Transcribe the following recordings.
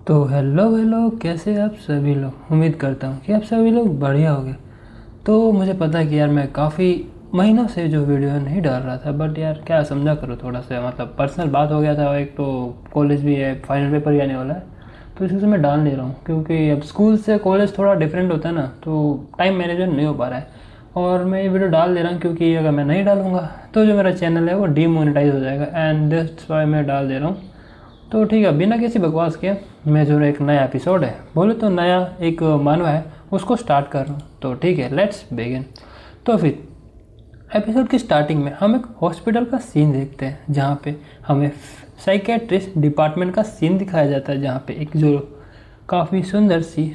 तो hello hello, कैसे आप सभी लोग। उम्मीद करता हूँ कि आप सभी लोग बढ़िया होंगे। तो मुझे पता है कि यार मैं काफ़ी महीनों से जो वीडियो नहीं डाल रहा था, बट यार क्या समझा करो, थोड़ा सा मतलब पर्सनल बात हो गया था। और एक तो कॉलेज भी है, फाइनल पेपर भी आने वाला है, तो इस वजह से मैं डाल नहीं रहा हूँ। क्योंकि अब स्कूल से कॉलेज थोड़ा डिफरेंट होता है ना, तो टाइम मैनेजमेंट नहीं हो पा रहा है। और मैं ये वीडियो डाल दे रहा हूँ क्योंकि अगर मैं नहीं डालूँगा तो जो मेरा चैनल है वो डीमोनेटाइज हो जाएगा, एंड दैट्स वाई मैं डाल दे रहा हूँ। तो ठीक है, बिना किसी बकवास के मैं जो एक नया एपिसोड है, बोले तो नया एक मानवा है, उसको स्टार्ट कर रहा हूँ। तो ठीक है, लेट्स बिगिन। तो फिर एपिसोड की स्टार्टिंग में हम एक हॉस्पिटल का सीन देखते हैं, जहाँ पे हमें साइकेट्रिस्ट डिपार्टमेंट का सीन दिखाया जाता है, जहाँ पे एक जो काफ़ी सुंदर सी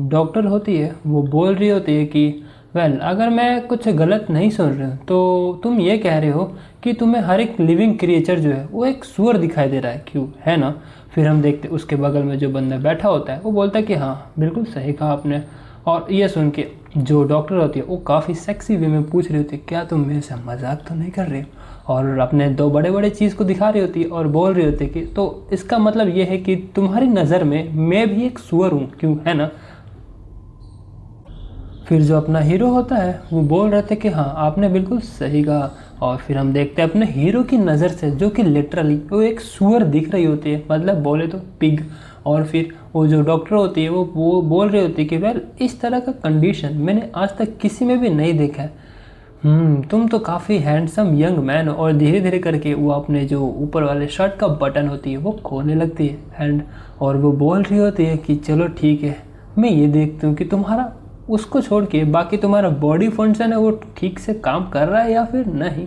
डॉक्टर होती है, वो बोल रही होती है कि अगर मैं कुछ गलत नहीं सुन रही हूँ तो तुम ये कह रहे हो कि तुम्हें हर एक लिविंग क्रिएचर जो है वो एक सुअर दिखाई दे रहा है, क्यों, है ना। फिर हम देखते उसके बगल में जो बंदा बैठा होता है वो बोलता है कि हाँ बिल्कुल सही कहा आपने। और ये सुन के जो डॉक्टर होती है वो काफ़ी सेक्सी वे में पूछ रही होती है, क्या तुम मेरे से मजाक तो नहीं कर रही हो। और अपने दो बड़े बड़े चीज़ को दिखा रही होती है और बोल रही होती है कि तो इसका मतलब ये है कि तुम्हारी नज़र में मैं भी एक सुअर हूँ, क्यों, है ना। फिर जो अपना हीरो होता है वो बोल रहे थे कि हाँ आपने बिल्कुल सही कहा। और फिर हम देखते हैं अपने हीरो की नज़र से, जो कि लिटरली वो एक सुअर दिख रही होती है, मतलब बोले तो पिग। और फिर वो जो डॉक्टर होती है वो बोल रही होती है कि इस तरह का कंडीशन मैंने आज तक किसी में भी नहीं देखा है। तुम तो काफ़ी हैंडसम यंग मैन हो। और धीरे धीरे करके वो अपने जो ऊपर वाले शर्ट का बटन होती है वो खोलने लगती है हैंड। और वो बोल रही होती है कि चलो ठीक है, मैं ये देखती हूँ कि तुम्हारा उसको छोड़ के बाकी तुम्हारा बॉडी फंक्शन है वो ठीक से काम कर रहा है या फिर नहीं।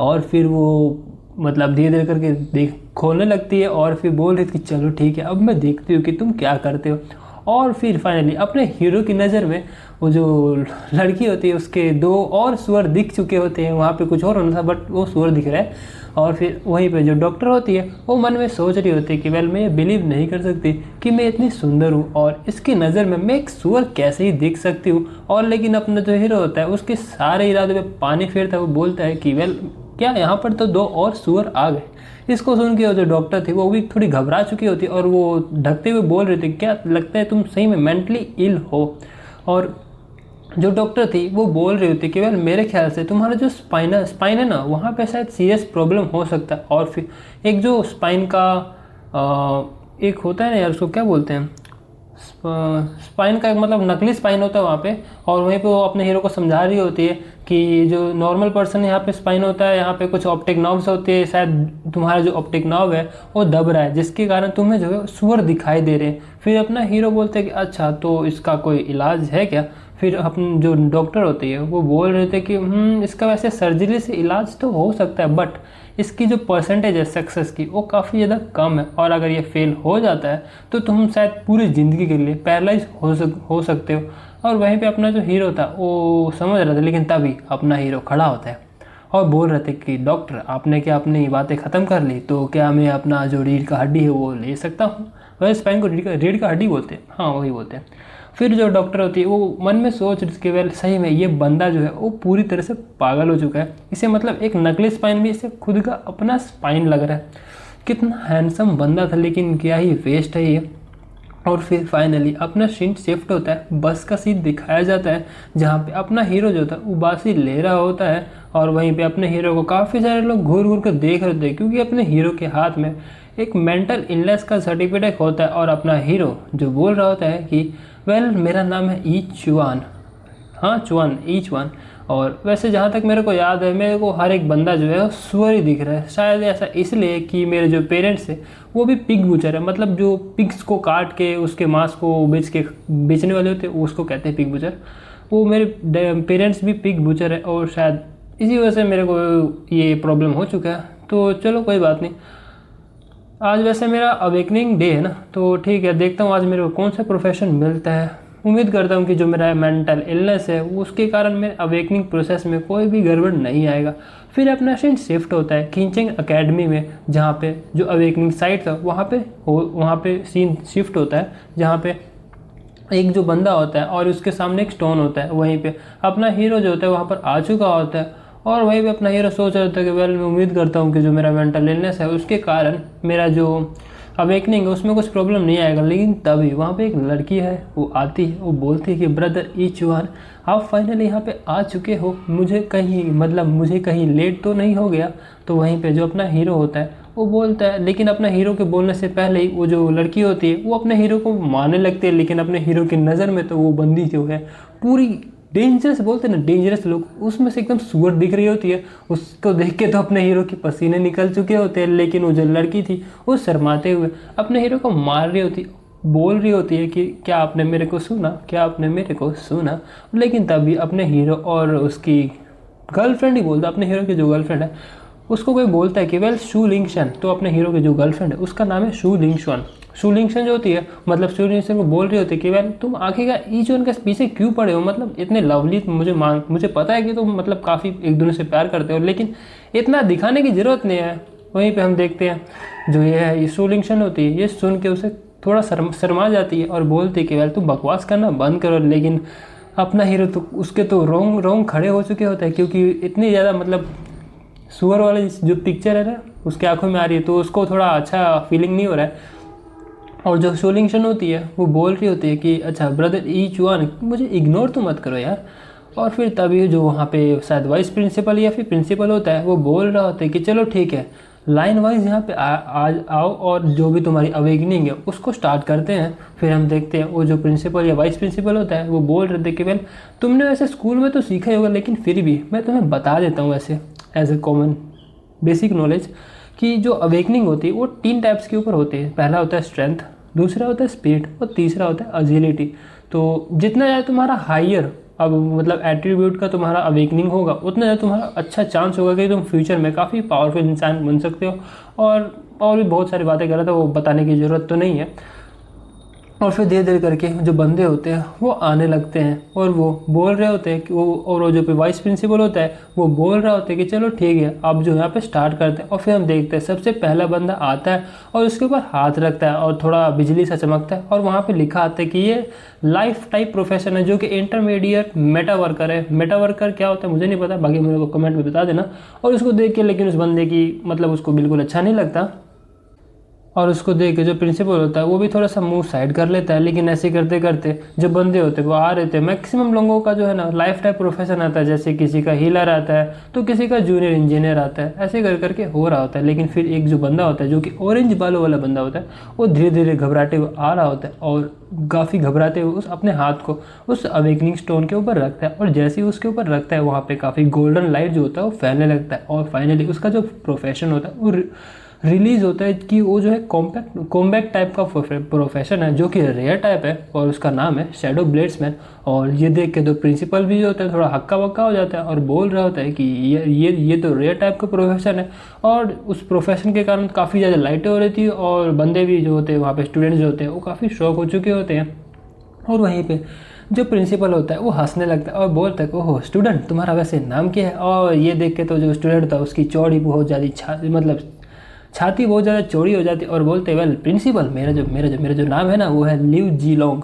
और फिर वो मतलब धीरे धीरे करके देख खोलने लगती है और फिर बोल रही थी कि चलो ठीक है, अब मैं देखती हूँ कि तुम क्या करते हो। और फिर फाइनली अपने हीरो की नज़र में वो जो लड़की होती है उसके दो और सुअर दिख चुके होते हैं, वहाँ पे कुछ और होना था बट वो सुअर दिख रहा है। और फिर वहीं पे जो डॉक्टर होती है वो मन में सोच रही होती है कि मैं ये बिलीव नहीं कर सकती कि मैं इतनी सुंदर हूँ और इसकी नज़र में मैं एक सुअर कैसे ही दिख सकती हूँ। और लेकिन अपना जो हीरो होता है उसके सारे इरादे में पानी फेरता है, वो बोलता है कि क्या यहाँ पर तो दो और सुअर आ गए। इसको सुन के वो जो डॉक्टर थी वो भी थोड़ी घबरा चुकी होती और वो ढकते हुए बोल रही थी, क्या लगता है तुम सही में मेंटली इल हो। और जो डॉक्टर थी वो बोल रही होती कि मेरे ख्याल से तुम्हारा जो स्पाइन है ना, वहाँ पे शायद सीरियस प्रॉब्लम हो सकता है। और फिर एक जो स्पाइन का एक होता है ना यार, उसको क्या बोलते हैं, स्पाइन का एक मतलब नकली स्पाइन होता है वहाँ पे। और वहीं पे वो अपने हीरो को समझा रही होती है कि जो नॉर्मल पर्सन यहाँ पे स्पाइन होता है, यहाँ पे कुछ ऑप्टिक नर्व्स होते हैं, शायद तुम्हारा जो ऑप्टिक नर्व है वो दब रहा है, जिसके कारण तुम्हें जो है सुअर दिखाई दे रहे हैं। फिर अपना हीरो बोलते हैं कि अच्छा तो इसका कोई इलाज है क्या। फिर अपन जो डॉक्टर होती है वो बोल रहे थे कि इसका वैसे सर्जरी से इलाज तो हो सकता है, बट इसकी जो परसेंटेज है सक्सेस की वो काफ़ी ज़्यादा कम है। और अगर ये फेल हो जाता है तो तुम शायद पूरी ज़िंदगी के लिए पैरालाइज हो सकते हो। और वहीं पे अपना जो हीरो था वो समझ रहा था, लेकिन तभी अपना हीरो खड़ा होता है और बोल रहे थे कि डॉक्टर आपने क्या अपनी बातें ख़त्म कर ली, तो क्या मैं अपना जो रीढ़ का हड्डी है वो ले सकता हूँ। वह स्पाइन को रीढ़ का हड्डी बोलते हैं, हाँ वही बोलते हैं। फिर जो डॉक्टर होती है वो मन में सोच रही थी कि सही में ये बंदा जो है वो पूरी तरह से पागल हो चुका है, इसे मतलब एक नकली स्पाइन भी इसे खुद का अपना स्पाइन लग रहा है। कितना हैंडसम बंदा था, लेकिन क्या ही वेस्ट है ये। और फिर फाइनली अपना सीन शिफ्ट होता है, बस का सीन दिखाया जाता है, जहाँ पे अपना हीरो जो था उबासी ले रहा होता है। और वहीं पे अपने हीरो को काफ़ी सारे लोग घूर घूर कर देख रहे थे, क्योंकि अपने हीरो के हाथ में एक मेंटल इलनेस का सर्टिफिकेट होता है। और अपना हीरो जो बोल रहा होता है कि मेरा नाम है ई चुआन, हाँ चुआन, ई चुआन। और वैसे जहाँ तक मेरे को याद है, मेरे को हर एक बंदा जो है वो सुअर ही दिख रहा है। शायद ऐसा इसलिए कि मेरे जो पेरेंट्स है वो भी पिग बूचर है, मतलब जो पिग्स को काट के उसके मांस को बेचने वाले होते हैं उसको कहते हैं पिग बूचर। वो मेरे पेरेंट्स भी पिग बूचर है और शायद इसी वजह से मेरे को ये प्रॉब्लम हो चुका है। तो चलो कोई बात नहीं। आज वैसे मेरा अवेकनिंग डे है ना, तो ठीक है, देखता हूँ आज मेरे को कौन सा प्रोफेशन मिलता है। उम्मीद करता हूँ कि जो मेरा मेंटल इलनेस है उसके कारण मेरे अवेकनिंग प्रोसेस में कोई भी गड़बड़ नहीं आएगा। फिर अपना सीन शिफ्ट होता है खींचिंग एकेडमी में, जहाँ पे जो अवेकनिंग साइट था वहाँ पे सीन शिफ्ट होता है, जहाँ पे एक जो बंदा होता है और उसके सामने एक स्टोन होता है। वहीं पे अपना हीरो जो होता है वहाँ पर आ चुका होता है। और वहीं पे अपना हीरो सोच रहा होता है कि मैं उम्मीद करता हूँ कि जो मेरा मेंटल इलनेस है उसके कारण मेरा जो अवेकनिंग है उसमें कुछ प्रॉब्लम नहीं आएगा। लेकिन तभी वहाँ पे एक लड़की है, वो आती है, वो बोलती है कि ब्रदर ईचुआन, आप फाइनली यहाँ पे आ चुके हो, मुझे कहीं लेट तो नहीं हो गया। तो वहीं पे जो अपना हीरो होता है वो बोलता है, लेकिन अपना हीरो के बोलने से पहले ही वो जो लड़की होती है वो अपने हीरो को मारने लगती है। लेकिन अपने हीरो की नज़र में तो वो बंदी जो है पूरी डेंजरस, बोलते हैं ना डेंजरस लोग, उसमें से एकदम सुअर दिख रही होती है। उसको देख के तो अपने हीरो के पसीने निकल चुके होते हैं। लेकिन वो जो लड़की थी वो शर्माते हुए अपने हीरो को मार रही होती, बोल रही होती है कि क्या आपने मेरे को सुना, क्या आपने मेरे को सुना। लेकिन तभी अपने हीरो और उसकी गर्लफ्रेंड ही बोलता, अपने हीरो की जो गर्लफ्रेंड है उसको कोई बोलता है कि वेल शू लिंगशन, तो अपने हीरो की जो गर्लफ्रेंड है उसका नाम है शू लिंगशन। शू लिंगशन जो होती है, मतलब शू लिंगशन को बोल रही होती है कि वेल तुम आखिरकार ईचुआन के पीछे क्यों पड़े हो, मतलब इतने लवली, मुझे पता है कि तुम मतलब काफ़ी एक दूसरे से प्यार करते हो, लेकिन इतना दिखाने की ज़रूरत नहीं है। वहीं पे हम देखते हैं जो ये है, ये शू लिंगशन होती है, ये सुन के उसे थोड़ा शर्मा जाती है और बोलती है कि वेल तुम बकवास करना बंद करो। लेकिन अपना हीरो तो उसके तो रोंग खड़े हो चुके होते हैं, क्योंकि इतनी ज़्यादा मतलब सुअर वाली जो पिक्चर है ना उसके आंखों में आ रही है, तो उसको थोड़ा अच्छा फीलिंग नहीं हो रहा है। और जो शोलिंगशन होती है वो बोल रही होती है कि अच्छा ब्रदर ईचुआन, मुझे इग्नोर तो मत करो यार। और फिर तभी जो वहाँ पे शायद वाइस प्रिंसिपल या फिर प्रिंसिपल होता है वो बोल रहा होता है कि चलो ठीक है, लाइन वाइज यहाँ पे आज आओ और जो भी तुम्हारी अवेकनिंग है उसको स्टार्ट करते हैं। फिर हम देखते हैं वो जो प्रिंसिपल या वाइस प्रिंसिपल होता है वो बोल रहे थे कि वेल तुमने वैसे स्कूल में तो सीखा ही होगा, लेकिन फिर भी मैं तुम्हें बता देता हूँ ऐसे as a common basic knowledge कि जो अवेकनिंग होती है वो 3 टाइप्स के ऊपर होती है। पहला होता है स्ट्रेंथ, दूसरा होता है स्पीड और तीसरा होता है एजिलिटी। तो जितना ज़्यादा तुम्हारा हायर अब मतलब एट्रीब्यूट का तुम्हारा अवेकनिंग होगा, उतना ज़्यादा तुम्हारा अच्छा चांस होगा कि तुम फ्यूचर में काफ़ी पावरफुल इंसान बन सकते हो। और भी बहुत सारी बातें कर रहा था, वो बताने की ज़रूरत तो नहीं है। और फिर धीरे धीरे करके जो बंदे होते हैं वो आने लगते हैं और वो बोल रहे होते हैं कि वो जो वाइस प्रिंसिपल होता है वो बोल रहा होता है कि चलो ठीक है अब जो यहाँ पे स्टार्ट करते हैं। और फिर हम देखते हैं सबसे पहला बंदा आता है और उसके ऊपर हाथ रखता है और थोड़ा बिजली सा चमकता है और वहाँ पे लिखा आता है कि ये लाइफ टाइप प्रोफेशन है जो कि इंटरमीडिएट मेटा वर्कर है। मेटा वर्कर क्या होता है मुझे नहीं पता, बाकी मेरे को कमेंट में बता देना। और उसको देख के लेकिन उस बंदे की मतलब उसको बिल्कुल अच्छा नहीं लगता और उसको देख के जो प्रिंसिपल होता है वो भी थोड़ा सा मुंह साइड कर लेता है। लेकिन ऐसे करते करते जो बंदे होते हैं वो आ रहे थे, मैक्सिमम लोगों का जो है ना लाइफ टाइम प्रोफेशन आता है, जैसे किसी का हीलर आता है तो किसी का जूनियर इंजीनियर आता है, ऐसे कर करके हो रहा होता है। लेकिन फिर एक जो बंदा होता है जो कि ऑरेंज बालों वाला बंदा होता है वो धीरे धीरे घबराते हुए आ रहा होता है और काफ़ी घबराते हुए उस अपने हाथ को उस अवेकनिंग स्टोन के ऊपर रखता है। और जैसे ही उसके ऊपर रखता है वहाँ पे काफ़ी गोल्डन लाइट जो होता है वो फैलने लगता है और फाइनली उसका जो प्रोफेशन होता है वो रिलीज होता है कि वो जो है कॉम्बैट टाइप का प्रोफेशन है जो कि रेयर टाइप है और उसका नाम है शैडो ब्लेड्समैन। और ये देख के तो प्रिंसिपल भी जो होता है थोड़ा हक्का बक्का हो जाता है और बोल रहा होता है कि ये तो रेयर टाइप का प्रोफेशन है। और उस प्रोफेशन के कारण काफ़ी ज़्यादा लाइटें हो रही थी और बंदे भी जो होते हैं वहाँ पे स्टूडेंट्स जो होते हैं वो काफ़ी शौक हो चुके होते हैं। और वहीं पे जो प्रिंसिपल होता है वो हंसने लगता है और बोलता है कि ओहो स्टूडेंट तुम्हारा वैसे नाम क्या है। और ये देख के तो जो स्टूडेंट था उसकी चौड़ी बहुत ज़्यादा छाती बहुत ज़्यादा चौड़ी हो जाती है और बोलते वेल प्रिंसिपल मेरा जो नाम है ना वो है लिव जी लॉन्ग।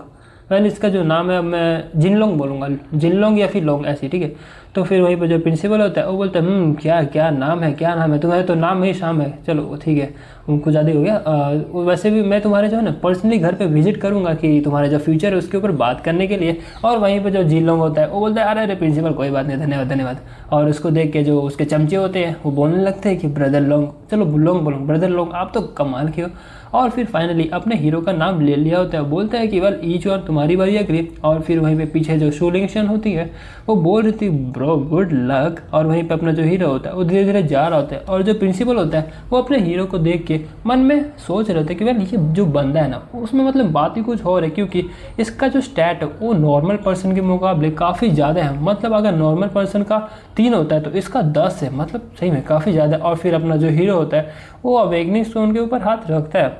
वेल इसका जो नाम है मैं जिनलोंग बोलूँगा, जिनलोंग या फिर लोंग ऐसे, ठीक है। तो फिर वहीं पर जो प्रिंसिपल होता है वो बोलता है क्या नाम है तुम्हारा तो नाम ही शाम है, चलो ठीक है उनको ज़्यादा हो गया। वैसे भी मैं तुम्हारे जो है ना पर्सनली घर पे विजिट करूँगा कि तुम्हारा जो फ्यूचर है उसके ऊपर बात करने के लिए। और वहीं पर जो जिनलोंग होता है वो बोलता है अरे प्रिंसिपल कोई बात नहीं, धन्यवाद। और उसको देख के जो उसके चमचे होते हैं वो बोलने लगते हैं कि ब्रदर लॉन्ग, चलो लॉन्ग बोलो ब्रदर लॉन्ग, आप तो कमाल के हो। और फिर फाइनली अपने हीरो का नाम ले लिया होता है, बोलता है कि वेल ईचुआन तुम्हारी बारी अग्री। और फिर वहीं पे पीछे जो शू लिंगशन होती है वो बोल रही थी ब्रो गुड लक। और वहीं पे अपना जो हीरो होता है वो धीरे धीरे जा रहा होता है और जो प्रिंसिपल होता है वो अपने हीरो को देख के मन में सोच रहे थे कि वेल ये जो बंदा है ना उसमें मतलब बात ही कुछ और है, क्योंकि इसका जो स्टैट है वो नॉर्मल पर्सन के मुकाबले काफ़ी ज़्यादा है। मतलब अगर नॉर्मल पर्सन का 3 होता है तो इसका 10 है, मतलब सही में काफ़ी ज़्यादा। और फिर अपना जो हीरो होता है वो अवेकनिंग स्टोन के ऊपर हाथ रखता है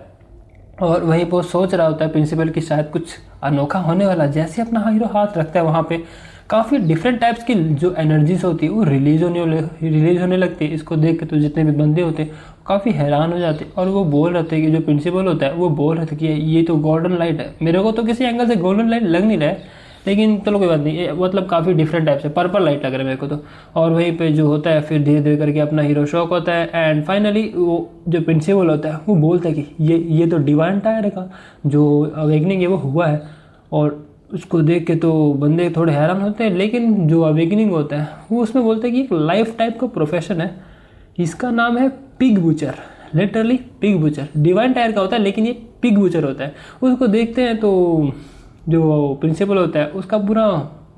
और वहीं पर सोच रहा होता है प्रिंसिपल की शायद कुछ अनोखा होने वाला। जैसे अपना हीरो हाथ रखता है वहाँ पे काफ़ी डिफरेंट टाइप्स की जो एनर्जीज होती है वो रिलीज होने लगती है। इसको देख के तो जितने भी बंदे होते हैं काफ़ी हैरान हो जाते हैं और वो बोल रहे थे कि जो प्रिंसिपल होता है वो बोल रहे थे कि ये तो गोल्डन लाइट है। मेरे को तो किसी एंगल से गोल्डन लाइट लग नहीं रहा है, लेकिन चलो कोई बात नहीं, मतलब काफ़ी डिफरेंट टाइप से पर्पल लाइट लग रहा है मेरे को तो। और वहीं पे जो होता है फिर धीरे धीरे करके अपना हीरो शॉक होता है एंड फाइनली वो जो प्रिंसिपल होता है वो बोलता है कि ये तो डिवाइन टायर का जो अवेकनिंग है वो हुआ है। और उसको देख के तो बंदे थोड़े हैरान होते हैं, लेकिन जो अवेकनिंग होता है वो उसमें बोलते हैं कि एक लाइफ टाइप का प्रोफेशन है, इसका नाम है pig butcher. Literally pig butcher divine tyre का होता है लेकिन ये पिग बुचर होता है। उसको देखते हैं तो जो प्रिंसिपल होता है उसका पूरा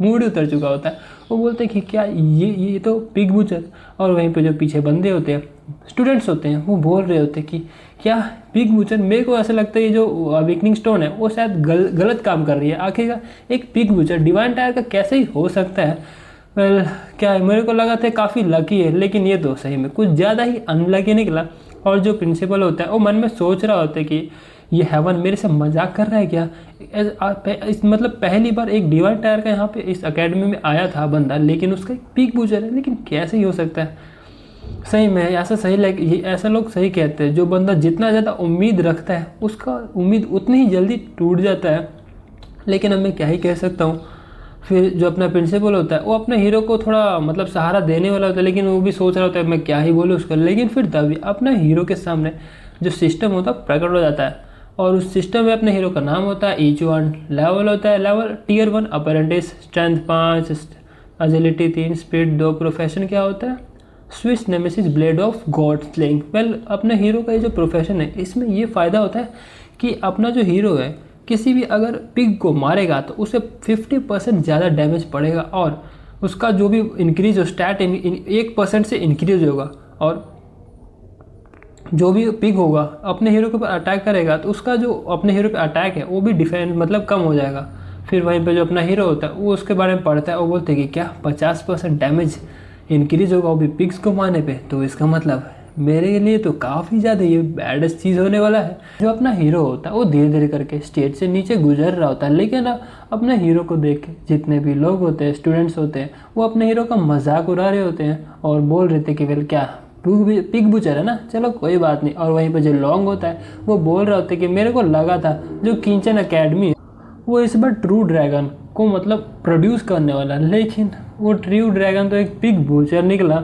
मूड उतर चुका होता है। वो बोलते हैं कि क्या ये तो पिग बुचर। और वहीं पे जो पीछे बंदे होते हैं, स्टूडेंट्स होते हैं, वो बोल रहे होते हैं कि क्या पिग बुचर। मेरे को ऐसा लगता है ये जो अवेकनिंग स्टोन है वो शायद गलत काम कर रही है। आखिर एक पिग बुचर डिवाइन टायर का कैसे ही हो सकता है। वेल क्या है, मेरे को लगा था काफ़ी लकी है, लेकिन ये तो सही में कुछ ज़्यादा ही अनलकी निकला। और जो प्रिंसिपल होता है वो मन में सोच रहा होता है कि ये हेवन मेरे से मजाक कर रहा है क्या। इस मतलब पहली बार एक डिवाइन टायर का यहाँ पे इस एकेडमी में आया था बंदा, लेकिन उसका एक पिग बुचर है, लेकिन कैसे ही हो सकता है। सही में ऐसा सही ऐसा लोग सही कहते हैं, जो बंदा जितना ज़्यादा उम्मीद रखता है उसका उम्मीद उतनी ही जल्दी टूट जाता है। लेकिन अब मैं क्या ही कह सकता हूँ। फिर जो अपना प्रिंसिपल होता है वो अपने हीरो को थोड़ा मतलब सहारा देने वाला होता है, लेकिन वो भी सोच रहा होता है मैं क्या ही बोलूँ उसको। लेकिन फिर तभी अपना हीरो के सामने जो सिस्टम होता है प्रकट हो जाता है। और उस सिस्टम में अपने हीरो का नाम होता है ईच वन। लेवल होता है level tier 1 apprentice, strength 5, agility 3, speed 2, profession क्या होता है switch nemesis blade of god slaying. Well अपने हीरो का ये जो प्रोफेशन है इसमें ये फ़ायदा होता है कि अपना जो हीरो है किसी भी अगर पिग को मारेगा तो उसे 50% ज़्यादा डैमेज पड़ेगा और उसका जो भी इंक्रीज हो स्टैट 1% से इंक्रीज होगा। और जो भी पिग होगा अपने हीरो के ऊपर अटैक करेगा तो उसका जो अपने हीरो पे अटैक है वो भी डिफेंड मतलब कम हो जाएगा। फिर वहीं पे जो अपना हीरो होता है वो उसके बारे में पढ़ता है, वो बोलते हैं कि क्या 50% डैमेज इंक्रीज होगा वो भी पिग्स को मारने पे, तो इसका मतलब मेरे लिए तो काफ़ी ज़्यादा ये बैडेस्ट चीज़ होने वाला है। जो अपना हीरो होता है वो धीरे धीरे करके स्टेज से नीचे गुजर रहा होता है, लेकिन अपने हीरो को देख के जितने भी लोग होते हैं स्टूडेंट्स होते हैं वो अपने हीरो का मजाक उड़ा रहे होते हैं और बोल रहे थे कि वेल क्या पिग बुचर है ना, चलो कोई बात नहीं। और वहीं पे जो लॉन्ग होता है वो बोल रहा होता है कि मेरे को लगा था जो किंचन एकेडमी है वो इस बार ट्रू ड्रैगन को मतलब प्रोड्यूस करने वाला, लेकिन वो ट्रू ड्रैगन तो एक पिग बुचर निकला।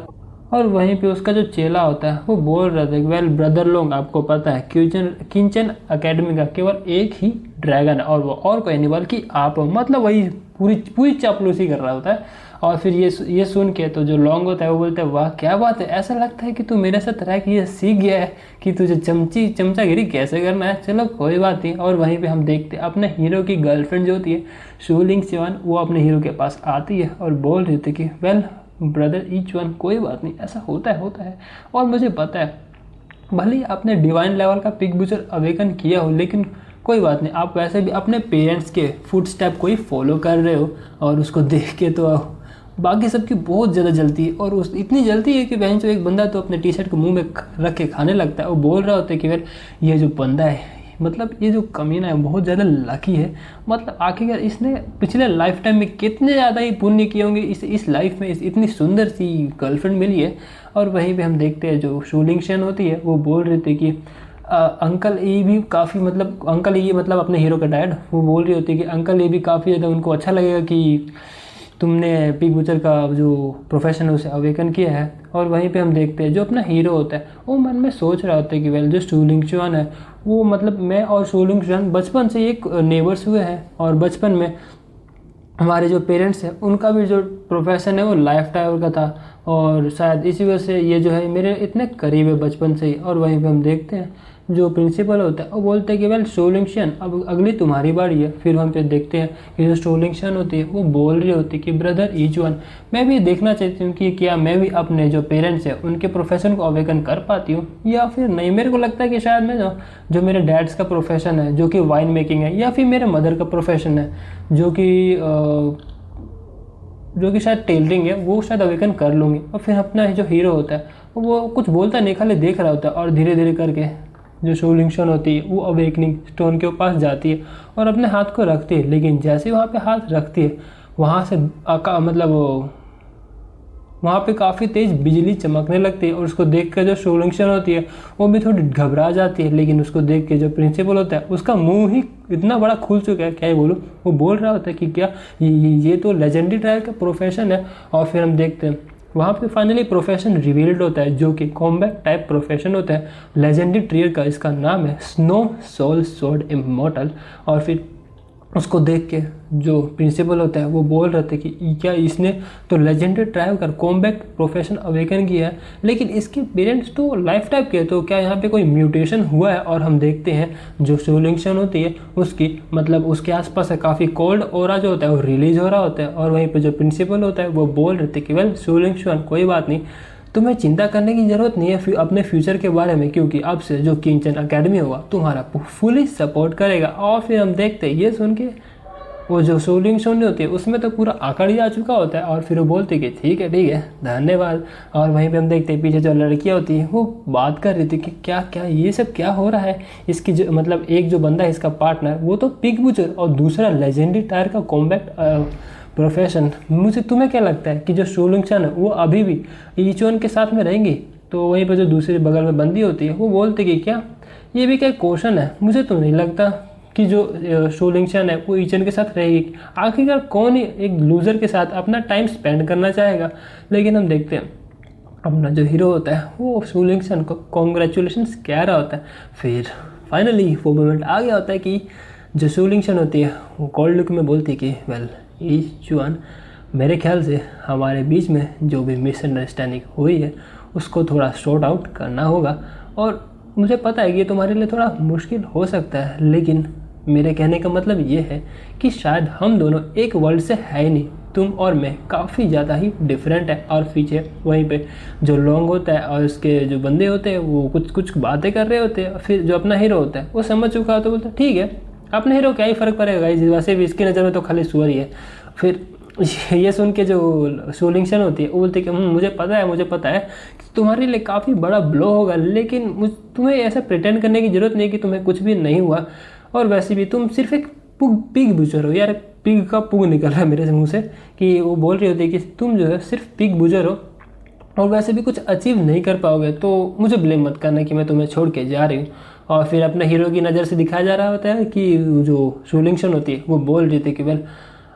और वहीं पे उसका जो चेला होता है वो बोल रहा था कि वेल ब्रदर लोग आपको पता है किंचन एकेडमी का केवल एक ही ड्रैगन है और वो और कोई नहीं बल्कि आप, मतलब वही पूरी पूरी चापलूसी कर रहा होता है। और फिर ये सुन के तो जो लॉन्ग होता है वो बोलता है वाह क्या बात है, ऐसा लगता है कि तू मेरे साथ रह के ये सीख गया है कि तुझे चमचागिरी कैसे करना है, चलो कोई बात नहीं। और वहीं पे हम देखते हैं अपने हीरो की गर्लफ्रेंड जो होती है शूलिंग च्वान, वो अपने हीरो के पास आती है और बोल रही थी कि वेल ब्रदर ईच वन कोई बात नहीं, ऐसा होता है। और मुझे पता है भले ही आपने डिवाइन लेवल का पिग बुचर अवेकन किया हो, लेकिन कोई बात नहीं, आप वैसे भी अपने पेरेंट्स के फुट स्टेप को ही फॉलो कर रहे हो। और उसको देख के तो बाकी सबकी बहुत ज़्यादा जलती है, और उस इतनी जलती है कि बहन जो एक बंदा तो अपने टी शर्ट को मुंह में रख के खाने लगता है। वो बोल रहा होता है कि यार ये जो बंदा है मतलब ये जो कमीना है बहुत ज़्यादा लकी है, मतलब आखिरकार इसने पिछले लाइफ टाइम में कितने ज़्यादा ही पुण्य किए होंगे, इस लाइफ में इस इतनी सुंदर सी गर्लफ्रेंड मिली है। और वहीं पे हम देखते हैं जो शूलिंग शेन होती है वो बोल रही थी कि अंकल ये भी काफ़ी मतलब अंकल ये मतलब अपने हीरो का डैड, वो बोल रही होती है कि अंकल ये भी काफ़ी ज़्यादा उनको अच्छा लगेगा कि तुमने पिग बुचर का जो प्रोफेशन है उसे अवेकन किया है। और वहीं पे हम देखते हैं जो अपना हीरो होता है वो मन में सोच रहा होता है कि वेल जो शूलिंग चुआन है वो मतलब मैं और शूलिंग चुआन बचपन से एक नेबर्स हुए हैं, और बचपन में हमारे जो पेरेंट्स हैं उनका भी जो प्रोफेशन है वो लाइफ टाइम का था, और शायद इसी वजह से ये जो है मेरे इतने करीब है बचपन से ही। और वहीं पे हम देखते हैं जो प्रिंसिपल होता है वो बोलते हैं कि वेल शोलिंगशन अब अगली तुम्हारी बारी है। फिर हम पे देखते हैं कि जो शोलिंगशन होती है वो बोल रही होती है कि ब्रदर ईच वन, मैं भी देखना चाहती हूँ कि क्या मैं भी अपने जो पेरेंट्स हैं उनके प्रोफेशन को अवेकन कर पाती हूँ या फिर नहीं। मेरे को लगता है कि शायद मैं जो मेरे डैड्स का प्रोफेशन है जो कि वाइन मेकिंग है, या फिर मेरे मदर का प्रोफेशन है जो कि शायद टेलरिंग है, वो शायद अवेकन कर लूँगी। और फिर अपना जो हीरो होता है वो कुछ बोलता नहीं, खाली देख रहा होता है, और धीरे धीरे करके जो शोलिंगशन होती है वो अवेकनिंग स्टोन के पास जाती है और अपने हाथ को रखती है। लेकिन जैसे वहाँ पे हाथ रखती है वहाँ से वहाँ पे काफ़ी तेज़ बिजली चमकने लगती है और उसको देख कर जो सोलंगशन होती है वो भी थोड़ी घबरा जाती है। लेकिन उसको देख के जो प्रिंसिपल होता है उसका मुंह ही इतना बड़ा खुल चुका है, क्या ही बोलूँ। वो बोल रहा होता है कि क्या ये तो लेजेंडरी ट्रायल का प्रोफेशन है। और फिर हम देखते हैं वहाँ पे फाइनली प्रोफेशन रिवील्ड होता है जो कि कॉम्बैट टाइप प्रोफेशन होता है लेजेंडरी ट्रियर का। इसका नाम है स्नो सोल स्वॉर्ड इमॉर्टल। और फिर उसको देख के जो प्रिंसिपल होता है वो बोल रहे थे कि क्या इसने तो लेजेंडरी ट्राइब कर कॉम्बैट प्रोफेशन अवेकन किया है, लेकिन इसके पेरेंट्स तो लाइफ टाइप के, तो क्या यहाँ पे कोई म्यूटेशन हुआ है। और हम देखते हैं जो सोलिंगशन होती है उसकी मतलब उसके आसपास काफ़ी कोल्ड ओरा जो होता है वो रिलीज हो रहा होता है। और वहीं पर जो प्रिंसिपल होता है वो बोल रहे थे कि वेल सोलिंगशन कोई बात नहीं, तुम्हें चिंता करने की ज़रूरत नहीं है अपने फ्यूचर के बारे में, क्योंकि अब से जो किंचन अकेडमी होगा तुम्हारा फुली सपोर्ट करेगा। और फिर हम देखते हैं ये सुन के वो जो सोलिंगशन होती है उसमें तो पूरा आकड़ ही आ चुका होता है। और फिर वो बोलते कि ठीक है धन्यवाद। और वहीं पे हम देखते हैं पीछे जो लड़कियाँ होती हैं वो बात कर रही थी कि क्या क्या ये सब क्या हो रहा है। इसकी जो मतलब एक जो बंदा है इसका पार्टनर वो तो पिग बुचर और दूसरा लेजेंडरी टायर का कॉम्बैट प्रोफेशन। मुझे तुम्हें क्या लगता है कि जो सोलंगशन है वो अभी भी ईचोन के साथ में रहेंगी। तो वहीं पर जो दूसरे बगल में बंदी होती है वो बोलती कि क्या ये भी क्या क्वेश्चन है, मुझे तो नहीं लगता कि जो सोलंगशन है वो ईचन के साथ रहेगी। आखिरकार कौन ही एक लूज़र के साथ अपना टाइम स्पेंड करना चाहेगा। लेकिन हम देखते हैं अपना जो हीरो होता है वो सोलंगशन को कॉन्ग्रेचुलेशंस कह रहा होता है। फिर फाइनली वो मोमेंट आ गया होता है कि जो सोलंगशन होती है वो कोल्ड लुक में बोलती है कि वेल ईचुआन, मेरे ख्याल से हमारे बीच में जो भी मिसअंडरस्टैंडिंग हुई है उसको थोड़ा सॉर्ट आउट करना होगा। और मुझे पता है कि ये तुम्हारे लिए थोड़ा मुश्किल हो सकता है, लेकिन मेरे कहने का मतलब ये है कि शायद हम दोनों एक वर्ल्ड से है ही नहीं, तुम और मैं काफ़ी ज़्यादा ही डिफरेंट है। और पीछे वहीं पे जो लॉन्ग होता है और उसके जो बंदे होते हैं वो कुछ कुछ बातें कर रहे होते हैं। फिर जो अपना हीरो होता है वो समझ चुका है तो बोलता है ठीक है अपने हीरो क्या ही फ़र्क पड़ेगा, वैसे भी इसकी नज़र में तो खाली सुअर ही है। फिर ये सुन के जो सोलिंगशन होती है वो बोलती है कि मुझे पता है कि तुम्हारे लिए काफ़ी बड़ा ब्लो होगा, लेकिन तुम्हें ऐसा प्रिटेंड करने की ज़रूरत नहीं कि तुम्हें कुछ भी नहीं हुआ। और वैसे भी तुम सिर्फ एक पिग बुचर हो। यार पिग का पुग निकल रहा है मेरे मुंह से कि वो बोल रही होती है कि तुम जो है सिर्फ पिग बुचर हो और वैसे भी कुछ अचीव नहीं कर पाओगे, तो मुझे ब्लेम मत करना कि मैं तुम्हें छोड़ के जा रही हूँ। और फिर अपने हीरो की नज़र से दिखाया जा रहा होता है कि जो सोलिंगशन होती है वो बोल रही थी कि वेल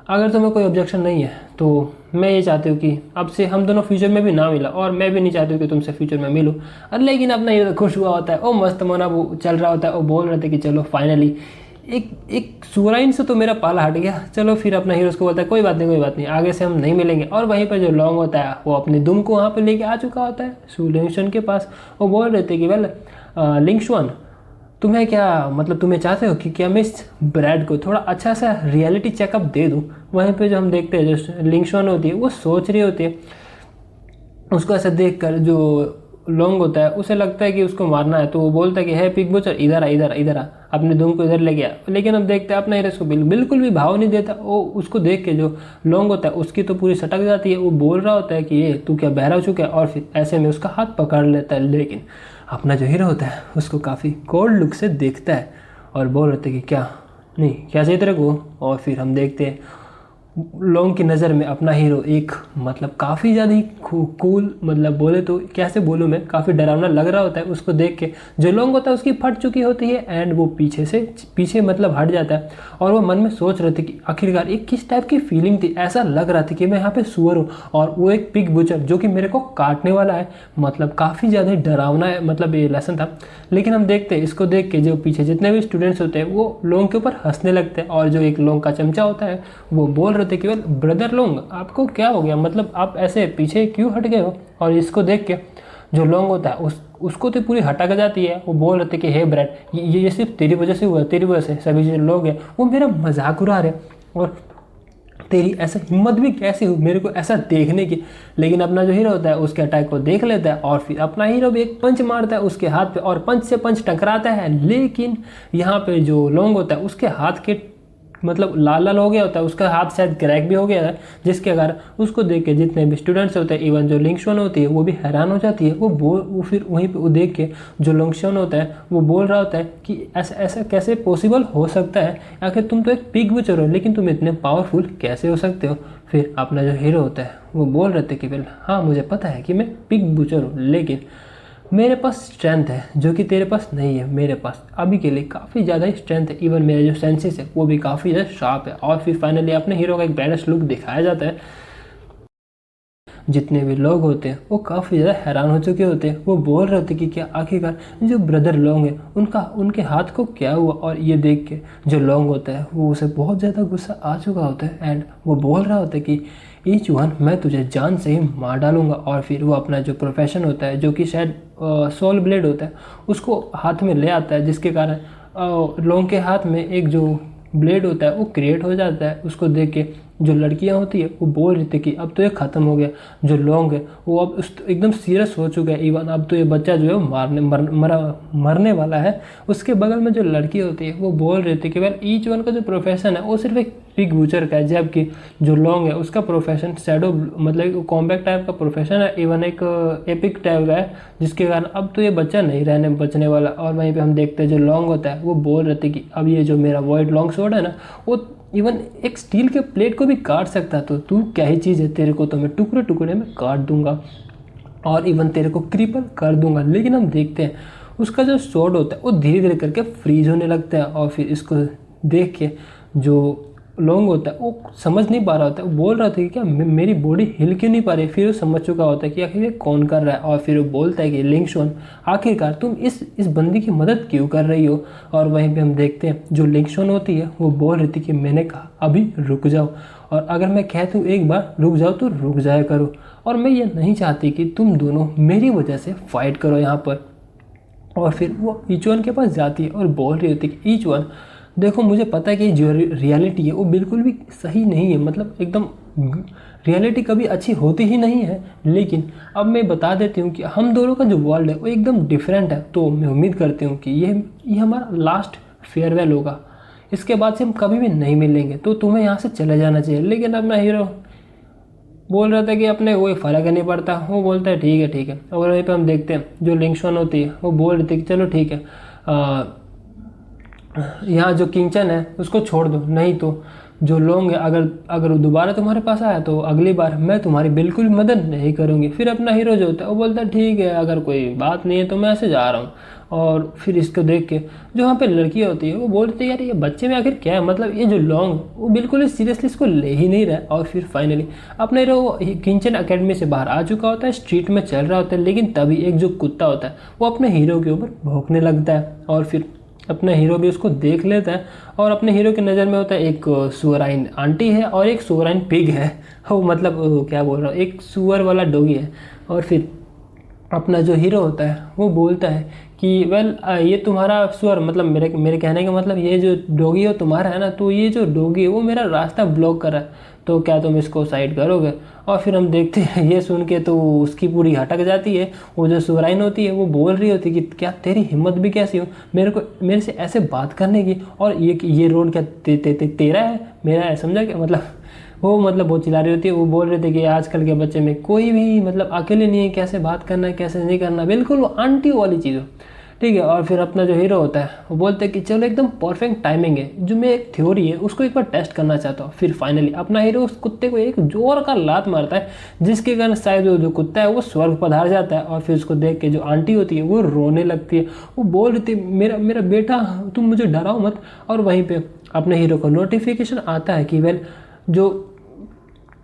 अगर तुम्हें कोई ऑब्जेक्शन नहीं है तो मैं ये चाहती हूँ कि अब से हम दोनों फ्यूचर में भी ना मिला, और मैं भी नहीं चाहती हूँ कि तुमसे फ्यूचर में मिलूँ। लेकिन अपना हीरो खुश हुआ होता है, ओ मस्त मना वो चल रहा होता है। वो बोल रहे थे कि चलो फाइनली एक सुराइन से तो मेरा पाला हट गया। चलो फिर अपना हीरो उसको बोलता है कोई बात नहीं आगे से हम नहीं मिलेंगे। और वहीं पर जो लॉन्ग होता है वो अपने दुम को वहाँ पर लेके आ चुका होता है सोलिंगशन के पास। वो बोल रहे थे कि वेल लिंगशुआन, तुम्हें क्या मतलब तुम्हें चाहते हो कि क्या मैं इस ब्रैड को थोड़ा अच्छा सा रियलिटी चेकअप दे दूं। वहीं पे जो हम देखते हैं जो लिंगशुआन होती है वो सोच रही होती है, उसको ऐसा देखकर जो लॉन्ग होता है उसे लगता है कि उसको मारना है। तो वो बोलता है कि है पिग बुचर इधर आ अपने दुम को इधर ले गया। लेकिन हम देखते हैं अपना हीरो उसको बिल्कुल भी भाव नहीं देता। वो उसको देख के जो लॉन्ग होता है उसकी तो पूरी सटक जाती है। वो बोल रहा होता है कि ये तू क्या बहरा हो चुका है, और फिर ऐसे में उसका हाथ पकड़ लेता है। लेकिन अपना जो हीरो होता है उसको काफ़ी कोल्ड लुक से देखता है और बोल रहे थे कि क्या चाहिए तेरे को। और फिर हम देखते हैं लॉन्ग की नज़र में अपना हीरो एक मतलब काफ़ी ज़्यादा ही कूल, मतलब बोले तो कैसे बोलूँ मैं, काफ़ी डरावना लग रहा होता है। उसको देख के जो लॉन्ग होता है उसकी फट चुकी होती है एंड वो पीछे मतलब हट जाता है। और वो मन में सोच रहे थे कि आखिरकार एक किस टाइप की फीलिंग थी। ऐसा लग रहा था कि मैं यहाँ पे सुअर हूँ और वो एक पिग बुचर जो कि मेरे को काटने वाला है। मतलब काफ़ी ज़्यादा डरावना है, मतलब ये लेसन था। लेकिन हम देखते हैं इसको देख के जो पीछे जितने भी स्टूडेंट्स होते हैं वो लॉन्ग के ऊपर हंसने लगते हैं। और जो एक लॉन्ग का चमचा होता है वो बोल रहे थे कि ब्रदर लॉन्ग आपको क्या हो गया, मतलब आप ऐसे पीछे क्यों हट गए हो। और इसको देख के जो लॉन्ग होता है उसको तो पूरी हटा के जाती है। वो बोल रहे थे कि हे ब्रैड ये सिर्फ तेरी वजह से हुआ, तेरी वजह से सभी जो लोग हैं वो मेरा मजाक उड़ा रहे और तेरी ऐसा हिम्मत भी कैसे हुई मेरे को ऐसा देखने की। लेकिन अपना जो हीरो होता है उसके अटैक को देख लेता है और फिर अपना हीरो भी एक पंच मारता है उसके हाथ पे और पंच से पंच टकराता है। लेकिन यहाँ पे जो लॉन्ग होता है उसके हाथ के मतलब लाल लाल हो गया होता है, उसका हाथ शायद क्रैक भी हो गया है, जिसके कारण उसको देख के जितने भी स्टूडेंट्स होते हैं, इवन जो लिंगशुन होती है वो भी हैरान हो जाती है। वो फिर वहीं पे वो देख के जो लिंगशुन होता है वो बोल रहा होता है कि ऐसा ऐसा कैसे पॉसिबल हो सकता है, आखिर तुम तो एक पिग बचर हो लेकिन तुम इतने पावरफुल कैसे हो सकते हो। फिर अपना जो हीरो होता है वो बोल रहे थे कि वेल हाँ मुझे पता है कि मैं पिग बचर हूँ, लेकिन मेरे पास स्ट्रेंथ है जो कि तेरे पास नहीं है। मेरे पास अभी के लिए काफ़ी ज़्यादा स्ट्रेंथ है, इवन मेरे जो सेंसेस है वो भी काफ़ी ज़्यादा शार्प है। और फिर फाइनली अपने हीरो का एक बैलेंस लुक दिखाया जाता है। जितने भी लोग होते हैं वो काफ़ी ज़्यादा हैरान हो चुके होते हैं। वो बोल रहे थे कि क्या आखिरकार जो ब्रदर लोग हैं उनके हाथ को क्या हुआ। और ये देख के जो लोग होता है वो उसे बहुत ज़्यादा गुस्सा आ चुका होता है एंड वो बोल रहा होता है कि ईच वन मैं तुझे जान से ही मार डालूंगा। और फिर वो अपना जो प्रोफेशन होता है जो कि शायद सोल ब्लेड होता है उसको हाथ में ले आता है, जिसके कारण लोगों के हाथ में एक जो ब्लेड होता है वो क्रिएट हो जाता है। उसको देख के जो लड़कियां होती है वो बोल रही थी कि अब तो ये ख़त्म हो गया। जो लोग है वो अब एकदम सीरियस हो चुका है, इवन अब तो ये बच्चा जो है वो मरने वाला है। उसके बगल में जो लड़की होती है वो बोल रही थी कि वेल ईच वन का जो प्रोफेशन है वो सिर्फ एक पिग बूचर का है, जबकि जो लोग है उसका प्रोफेशन शैडो मतलब कॉम्बैट टाइप का प्रोफेशन है, इवन एक एपिक टाइप का है, जिसके कारण अब तो ये बच्चा नहीं रहने बचने वाला। और वहीं पे हम देखते हैं जो लॉन्ग होता है वो बोल रहे थे कि अब ये जो मेरा वॉइड लॉन्ग स्वॉर्ड है ना वो इवन एक स्टील के प्लेट को भी काट सकता है, तो तू क्या ही चीज़ है, तेरे को तो मैं टुकड़े टुकड़े में काट दूंगा और इवन तेरे को क्रिपल कर दूंगा। लेकिन हम देखते हैं उसका जो स्वॉर्ड होता है वो धीरे धीरे करके फ्रीज होने लगता है। और फिर इसको देख के जो लॉन्ग होता है वो समझ नहीं पा रहा होता है, वो बोल रहा था कि क्या मेरी बॉडी हिल क्यों नहीं पा रही। फिर वो समझ चुका होता है कि आखिर ये कौन कर रहा है। और फिर वो बोलता है कि लिंगशुन आखिरकार तुम इस बंदी की मदद क्यों कर रही हो। और वहीं पे हम देखते हैं जो लिंगशुन होती है वो बोल रही थी कि मैंने कहा अभी रुक जाओ, और अगर मैं कहती हूँ एक बार रुक जाओ तो रुक जाया करो, और मैं ये नहीं चाहती कि तुम दोनों मेरी वजह से फाइट करो यहाँ पर। और फिर वो ईचवन के पास जाती है और बोल रही होती है कि ईचवन देखो मुझे पता है कि जो रियलिटी है वो बिल्कुल भी सही नहीं है, मतलब एकदम रियलिटी कभी अच्छी होती ही नहीं है, लेकिन अब मैं बता देती हूँ कि हम दोनों का जो वर्ल्ड है वो एकदम डिफरेंट है। तो मैं उम्मीद करती हूँ कि ये हमारा लास्ट फेयरवेल होगा, इसके बाद से हम कभी भी नहीं मिलेंगे, तो तुम्हें यहाँ से चले जाना चाहिए। लेकिन अपना हीरो बोल रहा था कि अपने कोई फ़र्क नहीं पड़ता। वो बोलता है ठीक है ठीक है। और वहीं पर हम देखते हैं जो लिंगशुन होती है वो बोल रही थी कि चलो ठीक है यहाँ जो किंचन है उसको छोड़ दो, नहीं तो जो लोग हैं अगर वो दोबारा तुम्हारे पास आया तो अगली बार मैं तुम्हारी बिल्कुल मदद नहीं करूँगी। फिर अपना हीरो जो होता है वो बोलता है ठीक है अगर कोई बात नहीं है तो मैं ऐसे जा रहा हूँ। और फिर इसको देख के जो वहाँ पे लड़की होती है वो बोलती है यार ये बच्चे में आखिर क्या है, मतलब ये जो लॉन्ग वो बिल्कुल ही सीरियसली इसको ले ही नहीं रहा है। और फिर फाइनली अपना हीरो किंचन अकेडमी से बाहर आ चुका होता है, स्ट्रीट में चल रहा होता है, लेकिन तभी एक जो कुत्ता होता है वो अपने हीरो के ऊपर भौंकने लगता है। और फिर अपना हीरो भी उसको देख लेता है और अपने हीरो की नज़र में होता है एक सुअराइन आंटी है और एक सुअराइन पिग है। वो मतलब क्या बोल रहा हूँ, एक सुअर वाला डॉगी है। और फिर अपना जो हीरो होता है वो बोलता है कि वेल ये तुम्हारा सुअर, मतलब मेरे कहने का मतलब ये जो डॉगी है तुम्हारा है ना, तो ये जो डॉगी है वो मेरा रास्ता ब्लॉक कर रहा है, तो क्या तुम इसको साइड करोगे। और फिर हम देखते हैं ये सुन के तो उसकी पूरी हटक जाती है। वो जो सुवराइन होती है वो बोल रही होती है कि क्या तेरी हिम्मत भी कैसी हो मेरे से ऐसे बात करने की, और ये रोड क्या तेरा है मेरा है, समझा क्या। मतलब वो चिल्ला रही होती है। वो बोल रहे थे कि आजकल के बच्चे में कोई भी मतलब अकेले नहीं है, कैसे बात करना है कैसे नहीं करना, बिल्कुल वो आंटी वाली चीज़ हो, ठीक है। और फिर अपना जो हीरो होता है वो बोलते हैं कि चलो एकदम परफेक्ट टाइमिंग है, जो मैं एक थ्योरी है उसको एक बार टेस्ट करना चाहता हूँ। फिर फाइनली अपना हीरो उस कुत्ते को एक जोर का लात मारता है, जिसके कारण शायद जो कुत्ता है वो स्वर्ग पधार जाता है। और फिर उसको देख के जो आंटी होती है वो रोने लगती है। वो बोल रही थी मेरा बेटा तुम मुझे डराओ मत। और वहीं पर अपने हीरो को नोटिफिकेशन आता है कि वेल जो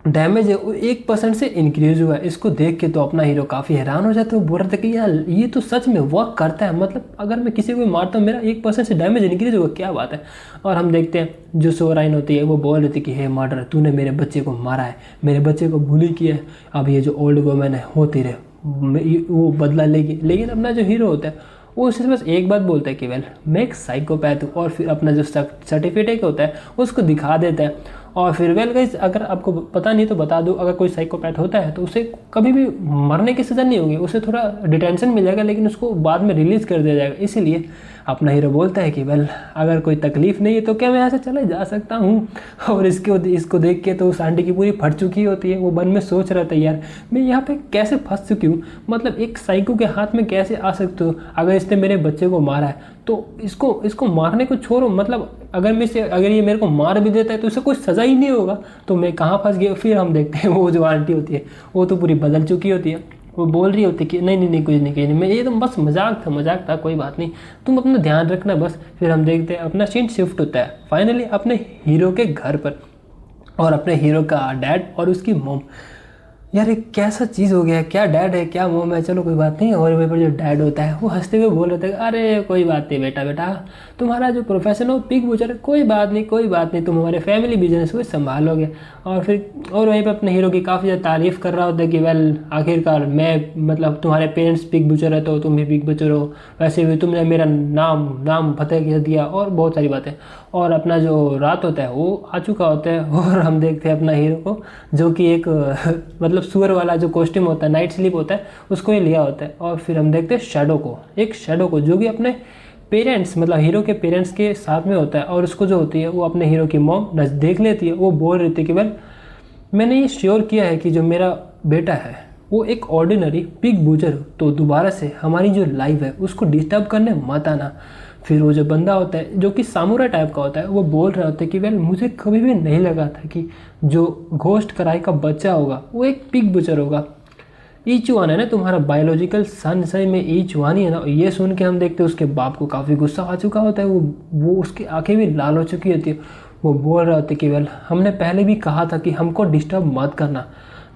डैमेज है वो 1% से इंक्रीज हुआ है। इसको देख के तो अपना हीरो काफ़ी हैरान हो जाता है। वो बोल रहा था कि यार ये तो सच में वर्क करता है, मतलब अगर मैं किसी को मारता हूँ मेरा 1% से डैमेज इंक्रीज होगा, क्या बात है। और हम देखते हैं जो सोराइन होती है वो बोल रही थी कि हे मर्डर तूने मेरे बच्चे को मारा है, मेरे बच्चे को बुली किया है, अब ये जो ओल्ड वुमेन है होती रहे वो बदला लेगी। लेकिन अपना जो हीरो होता है वो उससे बस एक बात बोलता है कि वेल मैं एक साइकोपैथ हूँ। और फिर अपना जो सर्टिफिकेट होता है उसको दिखा देता है। और फिर वेल गाइस अगर आपको पता नहीं तो बता दूं, अगर कोई साइकोपैथ होता है तो उसे कभी भी मरने की सज़ा नहीं होगी, उसे थोड़ा डिटेंशन मिल जाएगा लेकिन उसको बाद में रिलीज़ कर दिया जाएगा। इसीलिए अपना हीरो बोलता है कि वेल अगर कोई तकलीफ़ नहीं है तो क्या मैं यहाँ से चले जा सकता हूँ। और इसको देख के तो उस आंटी की पूरी फट चुकी होती है। वो मन में सोच रहा था यार मैं यहाँ पे कैसे फंस चुकी हूँ, मतलब एक साइको के हाथ में कैसे आ सकती हूँ। अगर इसने मेरे बच्चे को मारा है तो इसको मारने को छोड़ो, मतलब अगर ये मेरे को मार भी देता है तो इसे कोई सज़ा ही नहीं होगा, तो मैं कहाँ फंस गया। फिर हम देखते हैं वो जो आंटी होती है वो तो पूरी बदल चुकी होती है। वो बोल रही होती कि नहीं नहीं नहीं कुछ नहीं मैं ये तो बस मजाक था कोई बात नहीं, तुम अपना ध्यान रखना बस। फिर हम देखते हैं अपना सीन शिफ्ट होता है फाइनली अपने हीरो के घर पर, और अपने हीरो का डैड और उसकी मॉम। यार एक कैसा चीज़ हो गया है, क्या डैड है क्या मॉम है, चलो कोई बात नहीं। और वहीं पर जो डैड होता है वो हंसते हुए बोल रहे थे अरे कोई बात नहीं बेटा तुम्हारा जो प्रोफेशन हो पिग बुचर, कोई बात नहीं तुम हमारे फैमिली बिजनेस को संभालोगे। और वहीं पर अपने हीरो की काफ़ी ज़्यादा तारीफ़ कर रहा होता है कि वेल आखिरकार मैं मतलब तुम्हारे पेरेंट्स पिग बुचर है तो तुम भी पिग बुचर हो, वैसे भी तुमने मेरा नाम फतेह कर दिया और बहुत सारी बातें। और अपना जो रात होता है वो आ चुका होता है और हम देखते हैं अपना हीरो को जो कि एक मतलब सुअर वाला जो कॉस्ट्यूम होता है नाइट स्लीप होता है उसको ही लिया होता है। और फिर हम देखते हैं शैडो को जो कि अपने पेरेंट्स मतलब हीरो के पेरेंट्स के साथ में होता है। और उसको जो होती है वो अपने हीरो की मॉम देख लेती है। वो बोल रही थी कि वेल मैंने ये श्योर किया है कि जो मेरा बेटा है वो एक ऑर्डिनरी पिग बूचर हो, तो दोबारा से हमारी जो लाइफ है उसको डिस्टर्ब करने मत आना। फिर वो जो बंदा होता है जो कि सामुरा टाइप का होता है वो बोल रहा होता है कि वेल मुझे कभी भी नहीं लगा था कि जो घोस्ट कराई का बच्चा होगा वो एक पिग बुचर होगा। ईचुआन है ना तुम्हारा बायोलॉजिकल सन, सही में ईचुआन ही है ना। ये सुन के हम देखते हैं उसके बाप को काफ़ी गुस्सा आ चुका होता है। वो उसकी आंखें भी लाल हो चुकी होती है। वो बोल रहा होता है कि वेल हमने पहले भी कहा था कि हमको डिस्टर्ब मत करना,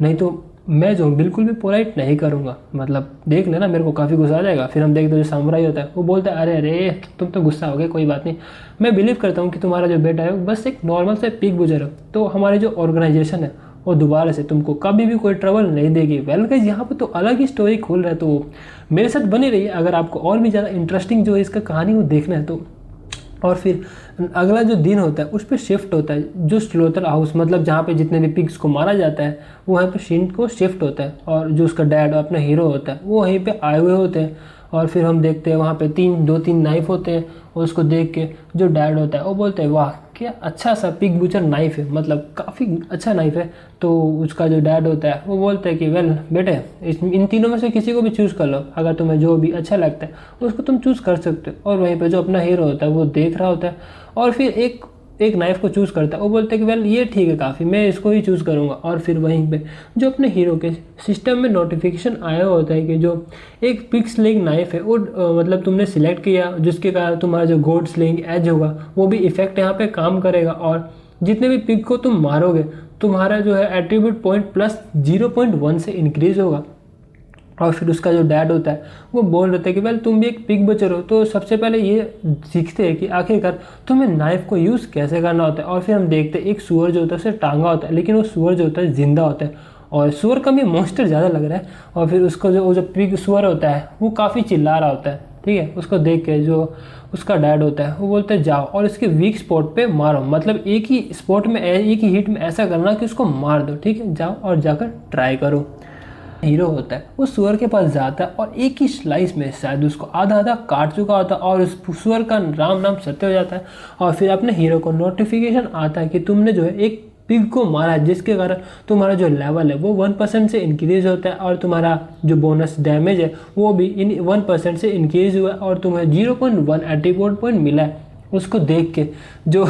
नहीं तो मैं जो बिल्कुल भी पोलाइट नहीं करूँगा, मतलब देख लेना मेरे को काफ़ी गुस्सा आ जाएगा। फिर हम देखते हैं जो सामुराई होता है वो बोलता है अरे तुम तो गुस्सा हो गए, कोई बात नहीं, मैं बिलीव करता हूँ कि तुम्हारा जो बेटा है वो बस एक नॉर्मल से पिग बुचर है, तो हमारी जो ऑर्गेनाइजेशन है वो दोबारा से तुमको कभी भी कोई ट्रबल नहीं देगी। वेल गाइस यहाँ पर तो अलग ही स्टोरी खोल रहा है, तो मेरे साथ बनी रही है अगर आपको और भी ज़्यादा इंटरेस्टिंग जो इसका कहानी वो देखना है तो। और फिर अगला जो दिन होता है उस पर शिफ्ट होता है जो स्लोथर हाउस, मतलब जहाँ पे जितने भी पिग्स को मारा जाता है वो वहाँ पे सीन को शिफ्ट होता है। और जो उसका डैड अपना हीरो होता है वो वहीं पे आए हुए होते हैं। और फिर हम देखते हैं वहाँ पे दो तीन नाइफ होते हैं। और उसको देख के जो डैड होता है वो बोलते हैं वाह क्या अच्छा सा पिग बुचर नाइफ है, मतलब काफ़ी अच्छा नाइफ है। तो उसका जो डैड होता है वो बोलता है कि वेल बेटे इन तीनों में से किसी को भी चूज़ कर लो, अगर तुम्हें जो भी अच्छा लगता है उसको तुम चूज़ कर सकते हो। और वहीं पर जो अपना हीरो होता है वो देख रहा होता है और फिर एक नाइफ को चूज़ करता है। वो बोलते हैं कि वेल ये ठीक है काफ़ी, मैं इसको ही चूज़ करूँगा। और फिर वहीं पे जो अपने हीरो के सिस्टम में नोटिफिकेशन आया होता है कि जो एक पिग स्लिंग नाइफ है वो मतलब तुमने सिलेक्ट किया, जिसके कारण तुम्हारा जो गोड स्लिंग एज होगा वो भी इफेक्ट यहाँ पे काम करेगा। और जितने भी पिग को तुम मारोगे तुम्हारा जो है एट्रीब्यूट पॉइंट प्लस 0.1 से इंक्रीज होगा। और फिर उसका जो डैड होता है वो बोल रहे थे कि वेल तुम भी एक पिग बचर हो, तो सबसे पहले ये सीखते हैं कि आखिरकार तुम्हें नाइफ को यूज़ कैसे करना होता है। और फिर हम देखते हैं एक सुअर जो होता है उसे टांगा होता है, लेकिन वो सुअर जो होता है जिंदा होता है और सुअर का भी मॉन्स्टर ज़्यादा लग रहा है। और फिर उसको जो पिग सुअर होता है वो काफ़ी चिल्ला रहा होता है, ठीक है। उसको देख के जो उसका डैड होता है वो बोलते हैं जाओ और इसके वीक स्पॉट पे मारो, मतलब एक ही स्पॉट में एक ही हिट में ऐसा करना कि उसको मार दो, ठीक है। जाओ और जाकर ट्राई करो। हीरो होता है वो सुअर के पास जाता है और एक ही स्लाइस में शायद उसको आधा आधा काट चुका होता है और उस सुअर का राम नाम सत्य हो जाता है। और फिर अपने हीरो को नोटिफिकेशन आता है कि तुमने जो है एक पिग को मारा, जिसके कारण तुम्हारा जो लेवल है वो 1% से इंक्रीज होता है और तुम्हारा जो बोनस डैमेज है वो भी 1% से इंक्रीज हुआ है और तुम्हें 0.1 एट्रीब्यूट पॉइंट मिला है। उसको देख के जो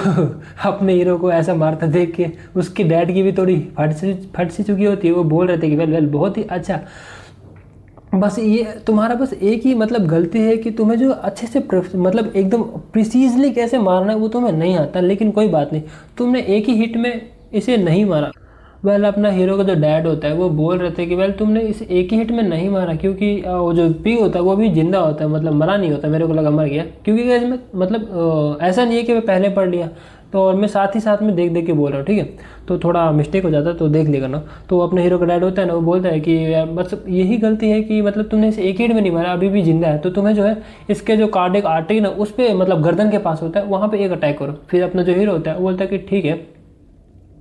अपने हीरो को ऐसा मारता देख के उसके डैड की भी थोड़ी फट सी चुकी होती है। वो बोल रहे थे कि वेल बहुत ही अच्छा, बस ये तुम्हारा बस एक ही मतलब गलती है कि तुम्हें जो अच्छे से मतलब एकदम प्रिसीजली कैसे मारना है वो तुम्हें नहीं आता, लेकिन कोई बात नहीं, तुमने एक ही हिट में इसे नहीं मारा। वेल अपना हीरो का जो डैड होता है वो बोल रहे थे कि वेल तुमने इसे एक ही हिट में नहीं मारा, क्योंकि वो जो पिग होता है वो भी जिंदा होता है, मतलब मरा नहीं होता, मेरे को लगा मर गया, क्योंकि इसमें मतलब ऐसा नहीं है कि मैं पहले पढ़ लिया तो और मैं साथ ही साथ में देख देख के बोल रहा हूँ, ठीक है। तो थोड़ा मिस्टेक हो जाता है तो देख लिया करना। तो अपने हीरो का डैड होता है ना वो बोलता है कि यार बस यही गलती है कि मतलब तुमने इसे एक ही हिट में नहीं मारा, अभी भी जिंदा है, तो तुम्हें जो है इसके जो कार्डियक आर्टरी ना उस पर मतलब गर्दन के पास होता है वहाँ पर एक अटैक करो। फिर अपना जो हीरो होता है वो बोलता है कि ठीक है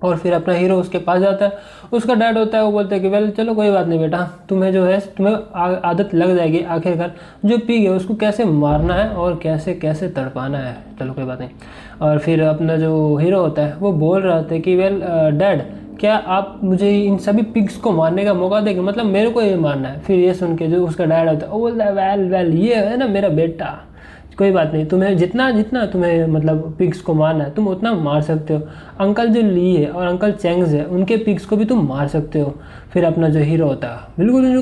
और फिर अपना हीरो उसके पास जाता है, उसका डैड होता है, वो बोलता है कि वेल चलो कोई बात नहीं बेटा, तुम्हें जो है तुम्हें आदत लग जाएगी आखिरकार, जो पी गया उसको कैसे मारना है और कैसे कैसे तड़पाना है, चलो कोई बात नहीं। और फिर अपना जो हीरो होता है वो बोल रहा था कि वेल डैड, क्या आप मुझे इन सभी पिग्स को मारने का मौका देंगे, मतलब मेरे को ये मारना है। फिर ये सुन के जो उसका डैड होता है वो बोलता है वेल वेल ये है ना मेरा बेटा, कोई बात नहीं, तुम्हें जितना जितना तुम्हें मतलब पिग्स को मारना है तुम उतना मार सकते हो। अंकल जो ली है और अंकल चैंग्स है उनके पिग्स को भी तुम मार सकते हो। फिर अपना जो हीरो होता है बिल्कुल नहीं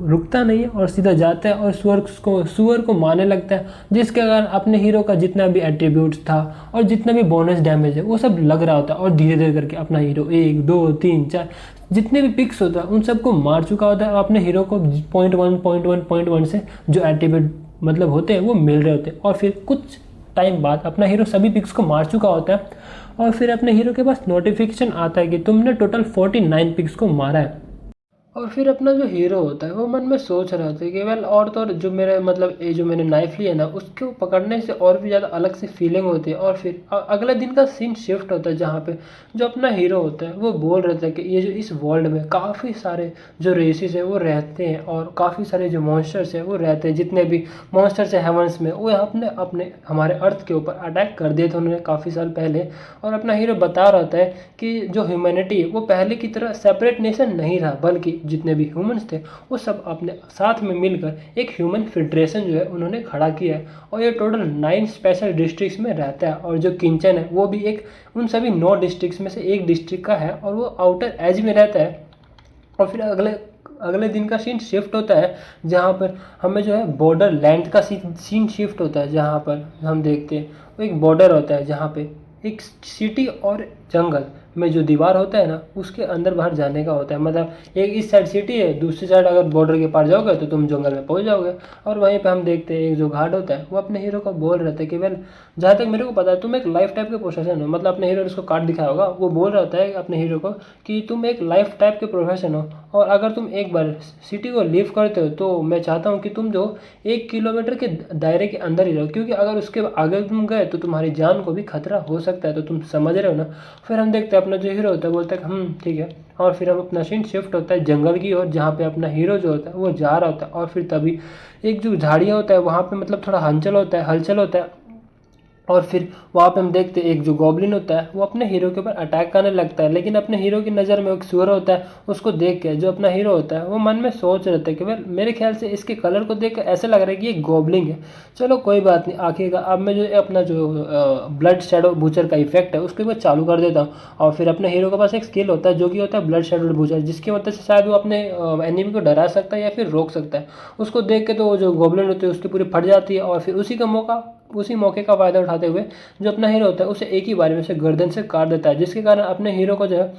रुकता नहीं है और सीधा जाता है और सुअर को मारने लगता है, जिसके कारण अपने हीरो का जितना भी एट्रीब्यूट्स था और जितना भी बोनस डैमेज है वो सब लग रहा होता है। और धीरे धीरे करके अपना हीरो 1 2 3 4 जितने भी पिक्स होता है उन सबको मार चुका होता है और अपने हीरो को .1 से जो एट्रीब्यूट मतलब होते हैं वो मिल रहे होते हैं। और फिर कुछ टाइम बाद अपना हीरो सभी पिक्स को मार चुका होता है और फिर अपने हीरो के पास नोटिफिकेशन आता है कि तुमने टोटल 49 पिक्स को मारा है। और फिर अपना जो हीरो होता है वो मन में सोच रहा था कि वेल और तो और जो मेरे मतलब ये जो मैंने नाइफ ली है ना उसको पकड़ने से और भी ज़्यादा अलग से फीलिंग होती है। और फिर अगले दिन का सीन शिफ्ट होता है जहाँ पे जो अपना हीरो होता है वो बोल रहा था कि ये जो इस वर्ल्ड में काफ़ी सारे जो रेसेस है वो रहते हैं और काफ़ी सारे जो मॉन्स्टर्स है वो रहते हैं, जितने भी मॉन्स्टर्स है हेवंस में वो अपने अपने हमारे अर्थ के ऊपर अटैक कर दिए थे उन्होंने काफ़ी साल पहले। और अपना हीरो बता रहा था कि जो ह्यूमैनिटी है वो पहले की तरह सेपरेट नेशन नहीं रहा, बल्कि जितने भी ह्यूमंस थे वो सब अपने साथ में मिलकर एक ह्यूमन फेडरेशन जो है उन्होंने खड़ा किया है। और ये टोटल 9 स्पेशल डिस्ट्रिक्ट्स में रहता है और जो किंचन है वो भी एक उन सभी 9 डिस्ट्रिक्ट्स में से एक डिस्ट्रिक्ट का है और वो आउटर एज में रहता है। और फिर अगले अगले दिन का सीन शिफ्ट होता है जहाँ पर हमें जो है बॉर्डर लैंड का सीन शिफ्ट होता है, जहाँ पर हम देखते हैं वो एक बॉर्डर होता है जहाँ पे एक सिटी और जंगल में जो दीवार होता है ना उसके अंदर बाहर जाने का होता है। मतलब एक इस साइड सिटी है, दूसरी साइड अगर बॉर्डर के पार जाओगे तो तुम जंगल में पहुंच जाओगे। और वहीं पे हम देखते हैं एक जो गार्ड होता है वो अपने हीरो को बोल रहे थे कि वेल जहाँ तक मेरे को पता है तुम एक लाइफ टाइप के प्रोफेशन हो, मतलब अपने हीरो ने उसको कार्ड दिखाया होगा, वो बोल रहा होता है अपने हीरो को कि तुम एक लाइफ टाइप के प्रोफेशन हो और अगर तुम एक बार सिटी को लीव करते हो तो मैं चाहता हूँ कि तुम जो 1 किलोमीटर के दायरे के अंदर ही रहो, क्योंकि अगर उसके आगे तुम गए तो तुम्हारी जान को भी खतरा हो सकता है। तो तुम समझ रहे हो ना। फिर हम देखते हैं अपना जो हीरो होता है बोलता है कि ठीक है। और फिर हम अपना सीन शिफ्ट होता है जंगल की ओर जहाँ पे अपना हीरो जो होता है वो जा रहा होता है। और फिर तभी एक जो झाड़ियाँ होता है वहाँ पे मतलब थोड़ा हलचल होता है। और फिर वहाँ पे हम देखते हैं एक जो गॉब्लिन होता है वो अपने हीरो के ऊपर अटैक करने लगता है, लेकिन अपने हीरो की नज़र में एक सुअर होता है, उसको देख के जो अपना हीरो होता है वो मन में सोच रहे थे कि भाई मेरे ख्याल से इसके कलर को देख कर ऐसा लग रहा है कि ये गॉब्लिन है। चलो कोई बात नहीं, आखिरकार अब मैं जो अपना जो ब्लड शेडो बूचर का इफेक्ट है उसके ऊपर चालू कर देता हूँ। और फिर अपने हीरो के पास एक स्किल होता है जो कि होता है ब्लड शेडो बूचर, जिसकी मदद से शायद वो अपने एनिमी को डरा सकता है या फिर रोक सकता है। उसको देख के तो वो जो गॉब्लिन होती है उसकी पूरी फट जाती है। और फिर उसी मौके का फ़ायदा उठाते हुए जो अपना हीरो होता है उसे एक ही बार में से गर्दन से काट देता है, जिसके कारण अपने हीरो को जो है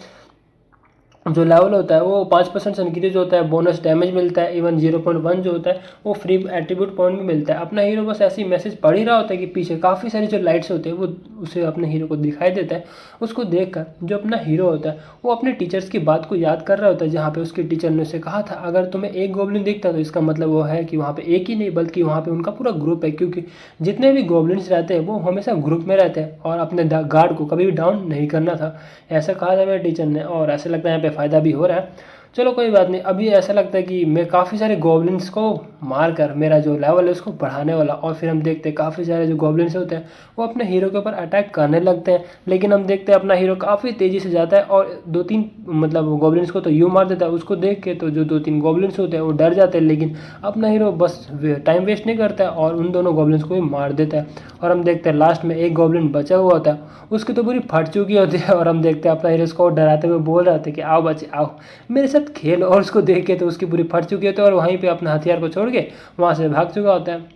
जो लेवल होता है वो 5% से इंक्रीज होता है, बोनस डैमेज मिलता है, इवन 0.1 जो होता है वो फ्री एट्रीब्यूट पॉइंट भी मिलता है। अपना हीरो बस ऐसे ही मैसेज पढ़ ही रहा होता है कि पीछे काफ़ी सारी जो लाइट्स होते हैं वो उसे अपने हीरो को दिखाई देता है। उसको देखकर जो अपना हीरो होता है वो अपने टीचर्स की बात को याद कर रहा होता है, जहाँ पे उसके टीचर ने उसे कहा था अगर तुम्हें एक गोब्लिन दिखता तो इसका मतलब वो है कि वहाँ पे एक ही नहीं बल्कि वहाँ पे उनका पूरा ग्रुप है, क्योंकि जितने भी गोब्लिन्स रहते हैं वो हमेशा ग्रुप में रहते हैं और अपने गार्ड को कभी भी डाउन नहीं करना था, ऐसा कहा था मेरे टीचर ने। और ऐसा लगता है यहाँ पे फ़ायदा भी हो रहा है। चलो कोई बात नहीं, अभी ऐसा लगता है कि मैं काफ़ी सारे गॉब्लिन्स को मार कर मेरा जो लेवल है उसको बढ़ाने वाला। और फिर हम देखते हैं काफ़ी सारे जो गॉब्लिन्स होते हैं वो अपने हीरो के ऊपर अटैक करने लगते हैं, लेकिन हम देखते हैं अपना हीरो काफ़ी तेज़ी से जाता है और 2-3 मतलब गॉब्लिन्स को तो यूँ मार देता है। उसको देख के तो जो 2-3 गॉब्लिन्स होते हैं वो डर जाते हैं, लेकिन अपना हीरो बस टाइम वेस्ट नहीं करता है और उन दोनों गॉब्लिन्स को भी मार देता है। और हम देखते हैं लास्ट में एक गॉब्लिन बचा हुआ होता है, उसकी तो पूरी फट चुकी होती है। और हम देखते हैं अपना हीरो उसको डराते हुए बोल रहा था कि आओ बच्चे आओ मेरे साथ खेल। और उसको देख के तो उसकी पूरी फट चुकी होती है और वहीं पे अपना हथियार को छोड़ के वहाँ से भाग चुका होता है।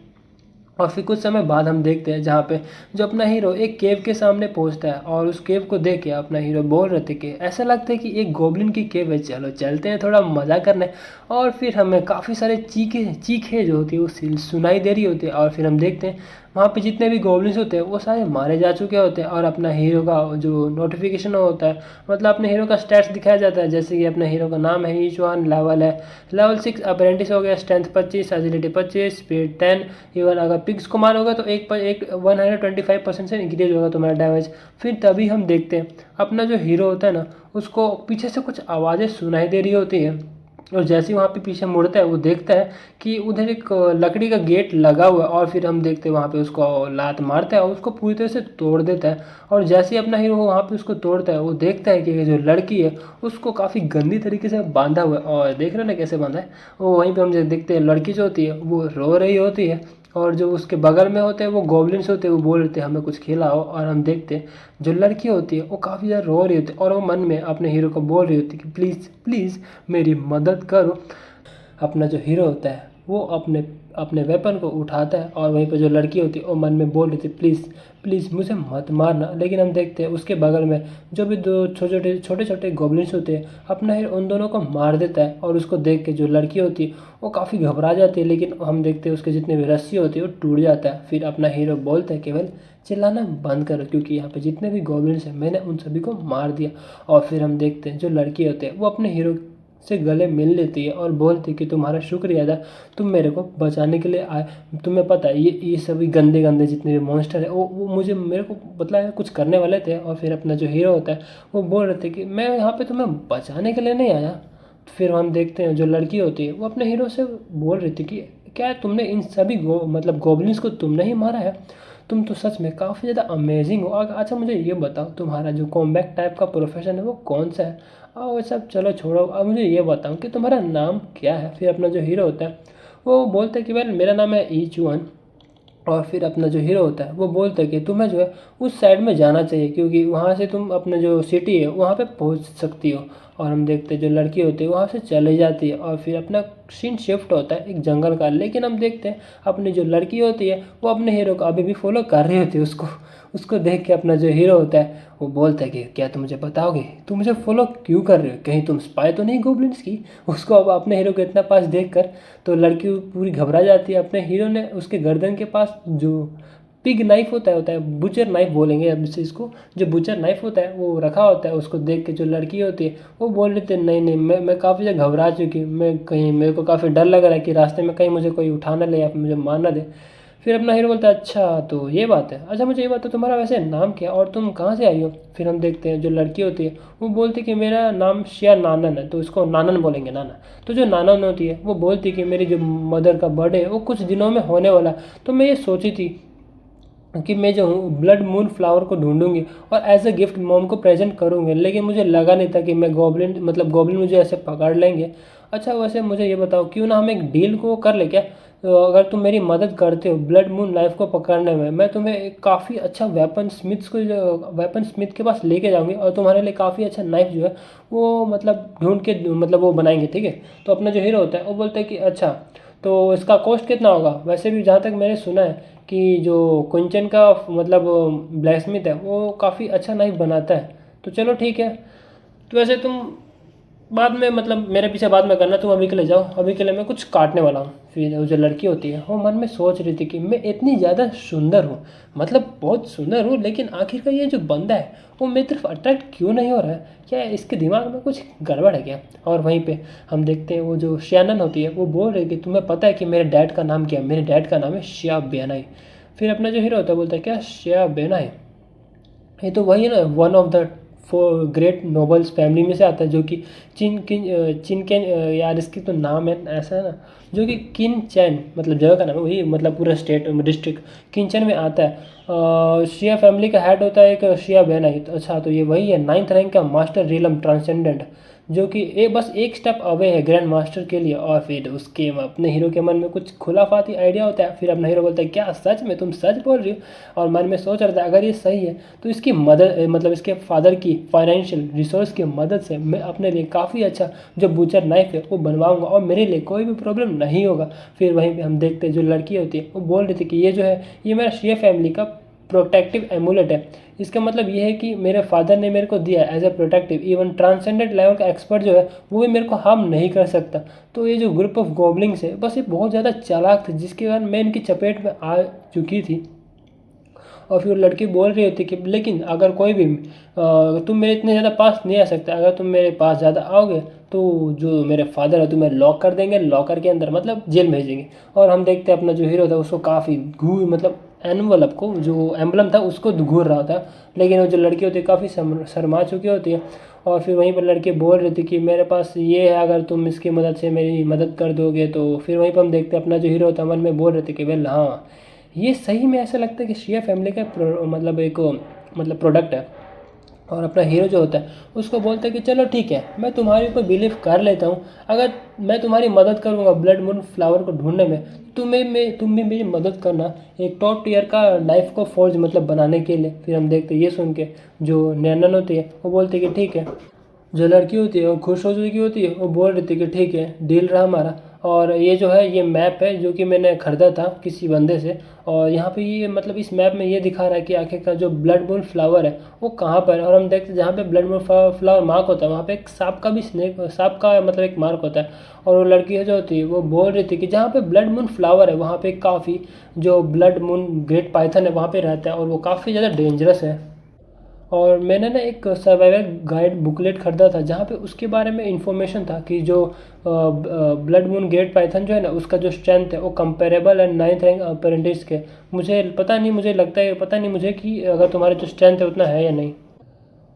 और फिर कुछ समय बाद हम देखते हैं जहाँ पे जो अपना हीरो एक केव के सामने पहुँचता है और उस केव को देख के अपना हीरो बोल रहे थे कि ऐसा लगता है कि एक गोब्लिन की केव है, चलो चलते हैं थोड़ा मज़ा करने। और फिर हमें काफ़ी सारे चीखें जो होती है वो सुनाई दे रही होती है। और फिर हम देखते हैं वहाँ पे जितने भी गॉब्लिन्स होते हैं वो सारे मारे जा चुके होते हैं और अपना हीरो का जो नोटिफिकेशन होता है मतलब अपने हीरो का स्टैट्स दिखाया जाता है, जैसे कि अपने हीरो का नाम है ईचवान, लेवल है लेवल 6, अप्रेंटिस हो गया, स्ट्रेंथ 25, एजिलिटी 25, स्पीड 10। इवन अगर पिग्स को मारोगे तो एक 125% से इंक्रीज होगा तुम्हारा डैमेज। फिर तभी हम देखते हैं अपना जो हीरो होता है ना, उसको पीछे से कुछ आवाज़ें सुनाई दे रही होती है, और जैसे ही वहाँ पे पीछे मुड़ता है वो देखता है कि उधर एक लकड़ी का गेट लगा हुआ है, और फिर हम देखते हैं वहाँ पे उसको लात मारता है और उसको पूरी तरह से तोड़ देता है। और जैसे ही अपना हीरो वहाँ पे उसको तोड़ता है, वो देखता है कि ये जो लड़की है उसको काफ़ी गंदी तरीके से बांधा हुआ है, और देख रहे हो ना कैसे बांधा है। वो वहीं पे हम जो देखते हैं लड़की जो होती है वो रो रही होती है, और जो उसके बगल में होते हैं वो गॉब्लिन्स होते हैं, वो बोल रहे थे हमें कुछ खिलाओ। और हम देखते हैं जो लड़की होती है वो काफ़ी ज़्यादा रो रही होती है, और वो मन में अपने हीरो को बोल रही होती है कि प्लीज़ प्लीज़ मेरी मदद करो। अपना जो हीरो होता है वो अपने अपने वेपन को उठाता है, और वहीं पर जो लड़की होती है वो मन में बोल रही थी प्लीज़ प्लीज़ मुझे मत मारना। लेकिन हम देखते हैं उसके बगल में जो भी दो छोटे छोटे गॉब्लिन्स होते हैं, अपना हीरो उन दोनों को मार देता है, और उसको देख के जो लड़की होती है वो काफ़ी घबरा जाती है। लेकिन हम देखते हैं उसके जितने भी रस्सी होती है वो टूट जाता है। फिर अपना हीरो बोलता है केवल चिल्लाना बंद करो, क्योंकि यहाँ पे जितने भी गॉब्लिन्स हैं मैंने उन सभी को मार दिया। और फिर हम देखते हैं जो लड़की होते हैं वो अपने हीरो से गले मिल लेती है और बोलती है कि तुम्हारा शुक्रिया अदा, तुम मेरे को बचाने के लिए आए। तुम्हें पता है ये सभी गंदे गंदे जितने भी मॉन्स्टर है वो मुझे मेरे को मतलब कुछ करने वाले थे। और फिर अपना जो हीरो होता है वो बोल रहे थे कि मैं यहाँ पे तुम्हें बचाने के लिए नहीं आया। फिर हम देखते हैं जो लड़की होती है वो अपने हीरो से बोल रही थी कि क्या तुमने इन सभी मतलब गॉब्लिन्स को तुमने ही मारा है? तुम तो सच में काफ़ी ज़्यादा अमेजिंग हो। अच्छा मुझे ये बताओ तुम्हारा जो कॉम्बैट टाइप का प्रोफेशन है वो कौन सा है? वो सब चलो छोड़ो, अब मुझे ये बताओ कि तुम्हारा नाम क्या है? फिर अपना जो हीरो होता है वो बोलता है कि भाई मेरा नाम है ईचुअन। और फिर अपना जो हीरो होता है वो बोलता है कि तुम्हें जो है उस साइड में जाना चाहिए, क्योंकि वहाँ से तुम अपना जो सिटी है वहाँ पे पहुँच सकती हो। और हम देखते हैं जो लड़की होती है वहाँ से चली जाती है, और फिर अपना सीन शिफ्ट होता है एक जंगल का। लेकिन हम देखते हैं अपनी जो लड़की होती है वो अपने हीरो को अभी भी फॉलो कर रही होती है। उसको उसको देख के अपना जो हीरो होता है वो बोलता है कि क्या तुम मुझे बताओगे तुम मुझे फॉलो क्यों कर रहे हो, कहीं तुम स्पाई तो नहीं गॉब्लिन्स की? उसको अब अपने हीरो को इतना पास देख कर तो लड़की पूरी घबरा जाती है। अपने हीरो ने उसके गर्दन के पास जो पिग नाइफ होता है बुचर नाइफ बोलेंगे अब से इसको, जो बुचर नाइफ होता है वो रखा होता है। उसको देख के जो लड़की होती है वो बोल रही थी नहीं नहीं मैं काफ़ी ज़्यादा घबरा चुकी हूँ, मैं कहीं मेरे को काफ़ी डर लग रहा है कि रास्ते में कहीं मुझे कोई उठा ना ले या फिर मुझे मार ना दे। फिर अपना हीरो बोलता है अच्छा तो ये बात है, अच्छा मुझे ये बात है तुम्हारा वैसे नाम क्या और तुम कहाँ से आई हो? फिर हम देखते हैं जो लड़की होती है वो बोलती है कि मेरा नाम शिया नानन है, तो इसको नानन बोलेंगे नाना। तो जो नानन होती है वो बोलती है कि मेरी जो मदर का बर्थडे है वो कुछ दिनों में होने वाला, तो मैं ये सोची थी कि मैं जो हूँ ब्लड मून फ्लावर को ढूंढूंगी और एज अ गिफ्ट मॉम को प्रेजेंट करूँगी। लेकिन मुझे लगा नहीं था कि मैं गॉब्लिन मुझे ऐसे पकड़ लेंगे। अच्छा वैसे मुझे ये बताओ क्यों ना हम एक डील को कर ले क्या? तो अगर तुम मेरी मदद करते हो ब्लड मून लाइफ को पकड़ने में, मैं तुम्हें एक काफ़ी अच्छा वेपन स्मिथ के पास लेके जाऊंगी, और तुम्हारे लिए काफ़ी अच्छा नाइफ जो है वो मतलब ढूंढ के मतलब वो बनाएंगे, ठीक है? तो अपना जो हीरो होता है वो बोलता है कि अच्छा तो इसका कॉस्ट कितना होगा? वैसे भी जहाँ तक मैंने सुना है कि जो कुंचन का मतलब ब्लैक स्मिथ है वो काफ़ी अच्छा नाइफ बनाता है, तो चलो ठीक है। तो वैसे तुम बाद में मतलब मेरे पीछे बाद में करना, तुम अभी के लिए जाओ, अभी के लिए मैं कुछ काटने वाला हूँ। फिर वो जो लड़की होती है वो मन में सोच रही थी कि मैं इतनी ज़्यादा सुंदर हूँ, मतलब बहुत सुंदर हूँ, लेकिन आखिर का ये जो बंदा है वो मेरी तरफ अट्रैक्ट क्यों नहीं हो रहा है? क्या इसके दिमाग में कुछ गड़बड़ है क्या? और वहीं पे हम देखते हैं वो जो शैनन होती है वो बोल रही है कि तुम्हें पता है कि मेरे डैड का नाम क्या है? मेरे डैड का नाम है शिया बेनाई। फिर अपना जो हीरो होता है बोलता है क्या शिया बेनाई? ये तो वही है ना, one of the four great nobles family में से आता है, जो कि चिन यार इसकी तो नाम है ऐसा है ना, जो कि किन चैन मतलब जगह का नाम है, वही मतलब पूरा स्टेट डिस्ट्रिक्ट किंचन में आता है। शिया फैमिली का हेड होता है एक शिया बेनाई। तो अच्छा तो ये वही है नाइन्थ रैंक का मास्टर रिलम ट्रांसेंडेंट, जो कि बस एक स्टेप अवे है ग्रैंड मास्टर के लिए। और फिर उसके अपने हीरो के मन में कुछ खुलाफाती आइडिया होता है। फिर अपना हीरो बोलता है क्या सच में तुम सच बोल रही हो? और मन में सोच रहा था अगर ये सही है तो इसकी मदद मतलब इसके फादर की फाइनेंशियल रिसोर्स की मदद से मैं अपने लिए काफ़ी अच्छा जो बूचर नाइफ है वो बनवाऊंगा और मेरे लिए कोई भी प्रॉब्लम नहीं होगा। फिर वहीं पे हम देखते हैं जो लड़की होती है वो बोल रही थी कि ये जो है ये मेरा शिया फैमिली का प्रोटेक्टिव एमुलेट है। इसका मतलब ये है कि मेरे फादर ने मेरे को दिया as a protective, even transcendent level का एक्सपर्ट जो है वो भी मेरे को हार्म नहीं कर सकता। तो ये जो ग्रुप ऑफ गॉब्लिंग्स है बस ये बहुत ज़्यादा चालाक थे, जिसके कारण मैं इनकी चपेट में आ चुकी थी। और फिर लड़की बोल रही होती कि लेकिन अगर कोई भी तुम मेरे इतने ज़्यादा पास नहीं आ सकते, अगर तुम मेरे पास ज़्यादा आओगे तो जो मेरे फादर है तुम्हें लॉक कर देंगे, लॉकर के अंदर मतलब जेल भेजेंगे। और हम देखते हैं अपना जो हीरो था उसको काफ़ी मतलब एनवलप को, जो एम्बलम था उसको घूर रहा था। लेकिन वो जो लड़की होती है काफ़ी शर्मा चुकी होती है। और फिर वहीं पर लड़के बोल रहे थे कि मेरे पास ये है, अगर तुम इसकी मदद से मेरी मदद कर दोगे तो। फिर वहीं पर हम देखते हैं अपना जो हीरो था मन में बोल रहे थे कि वेल हाँ, ये सही में ऐसा लगता है कि शिया फैमिली का मतलब एक मतलब प्रोडक्ट है। और अपना हीरो जो होता है उसको बोलता है कि चलो ठीक है, मैं तुम्हारे ऊपर बिलीव कर लेता हूँ, अगर मैं तुम्हारी मदद करूँगा ब्लड मून फ्लावर को ढूंढने में, तुम भी मेरी मदद करना एक टॉप टीयर का नाइफ को फोर्ज मतलब बनाने के लिए। फिर हम देखते ये सुन के जो नैनन होती है वो बोलती है कि ठीक है। जो लड़की होती है वो खुश हो चुकी होती है, वो बोल रही थी कि ठीक है, डील रहा हमारा। और ये जो है ये मैप है जो कि मैंने ख़रीदा था किसी बंदे से। और यहाँ पे ये मतलब इस मैप में ये दिखा रहा है कि आखिर का जो ब्लड मून फ्लावर है वो कहाँ पर है। और हम देखते हैं जहाँ पे ब्लड मून फ्लावर मार्क होता है वहाँ पे एक सांप का भी सांप का मतलब एक मार्क होता है। और वो लड़की जो होती है वो बोल रही थी कि जहाँ पे ब्लड मून फ्लावर है वहाँ पे काफ़ी जो ब्लड मून ग्रेट पाइथन है वहाँ पे रहता है और वो काफ़ी ज़्यादा डेंजरस है। और मैंने ना एक सर्वाइवल गाइड बुकलेट ख़रीदा था जहाँ पे उसके बारे में इंफॉर्मेशन था कि जो ब्लड मून गेट पाइथन जो है ना उसका जो स्ट्रेंथ है वो कंपेरेबल है 9th रैंक अपेरेंटिस के। मुझे पता नहीं, मुझे लगता है पता नहीं मुझे कि अगर तुम्हारा जो स्ट्रेंथ है उतना है या नहीं।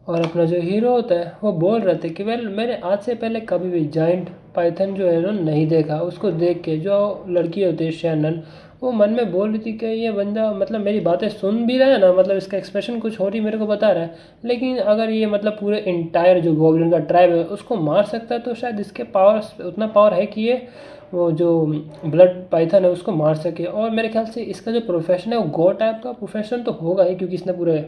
और अपना जो हीरो होता है वो बोल रहे थे कि वेल मैंने आज से पहले कभी भी जाइंट पाइथन जो है ना नहीं देखा। उसको देख के जो लड़की होती है शैनन, वो मन में बोल रही थी कि ये बंदा मतलब मेरी बातें सुन भी रहा है ना, मतलब इसका एक्सप्रेशन कुछ और ही मेरे को बता रहा है, लेकिन अगर ये मतलब पूरे इंटायर जो गॉब्लिन का ट्राइब है उसको मार सकता है तो शायद इसके पावर उतना पावर है कि ये वो जो ब्लड पाइथन है उसको मार सके। और मेरे ख्याल से इसका जो प्रोफेशन है वो गॉड टाइप का प्रोफेशन तो होगा ही, क्योंकि इसने पूरे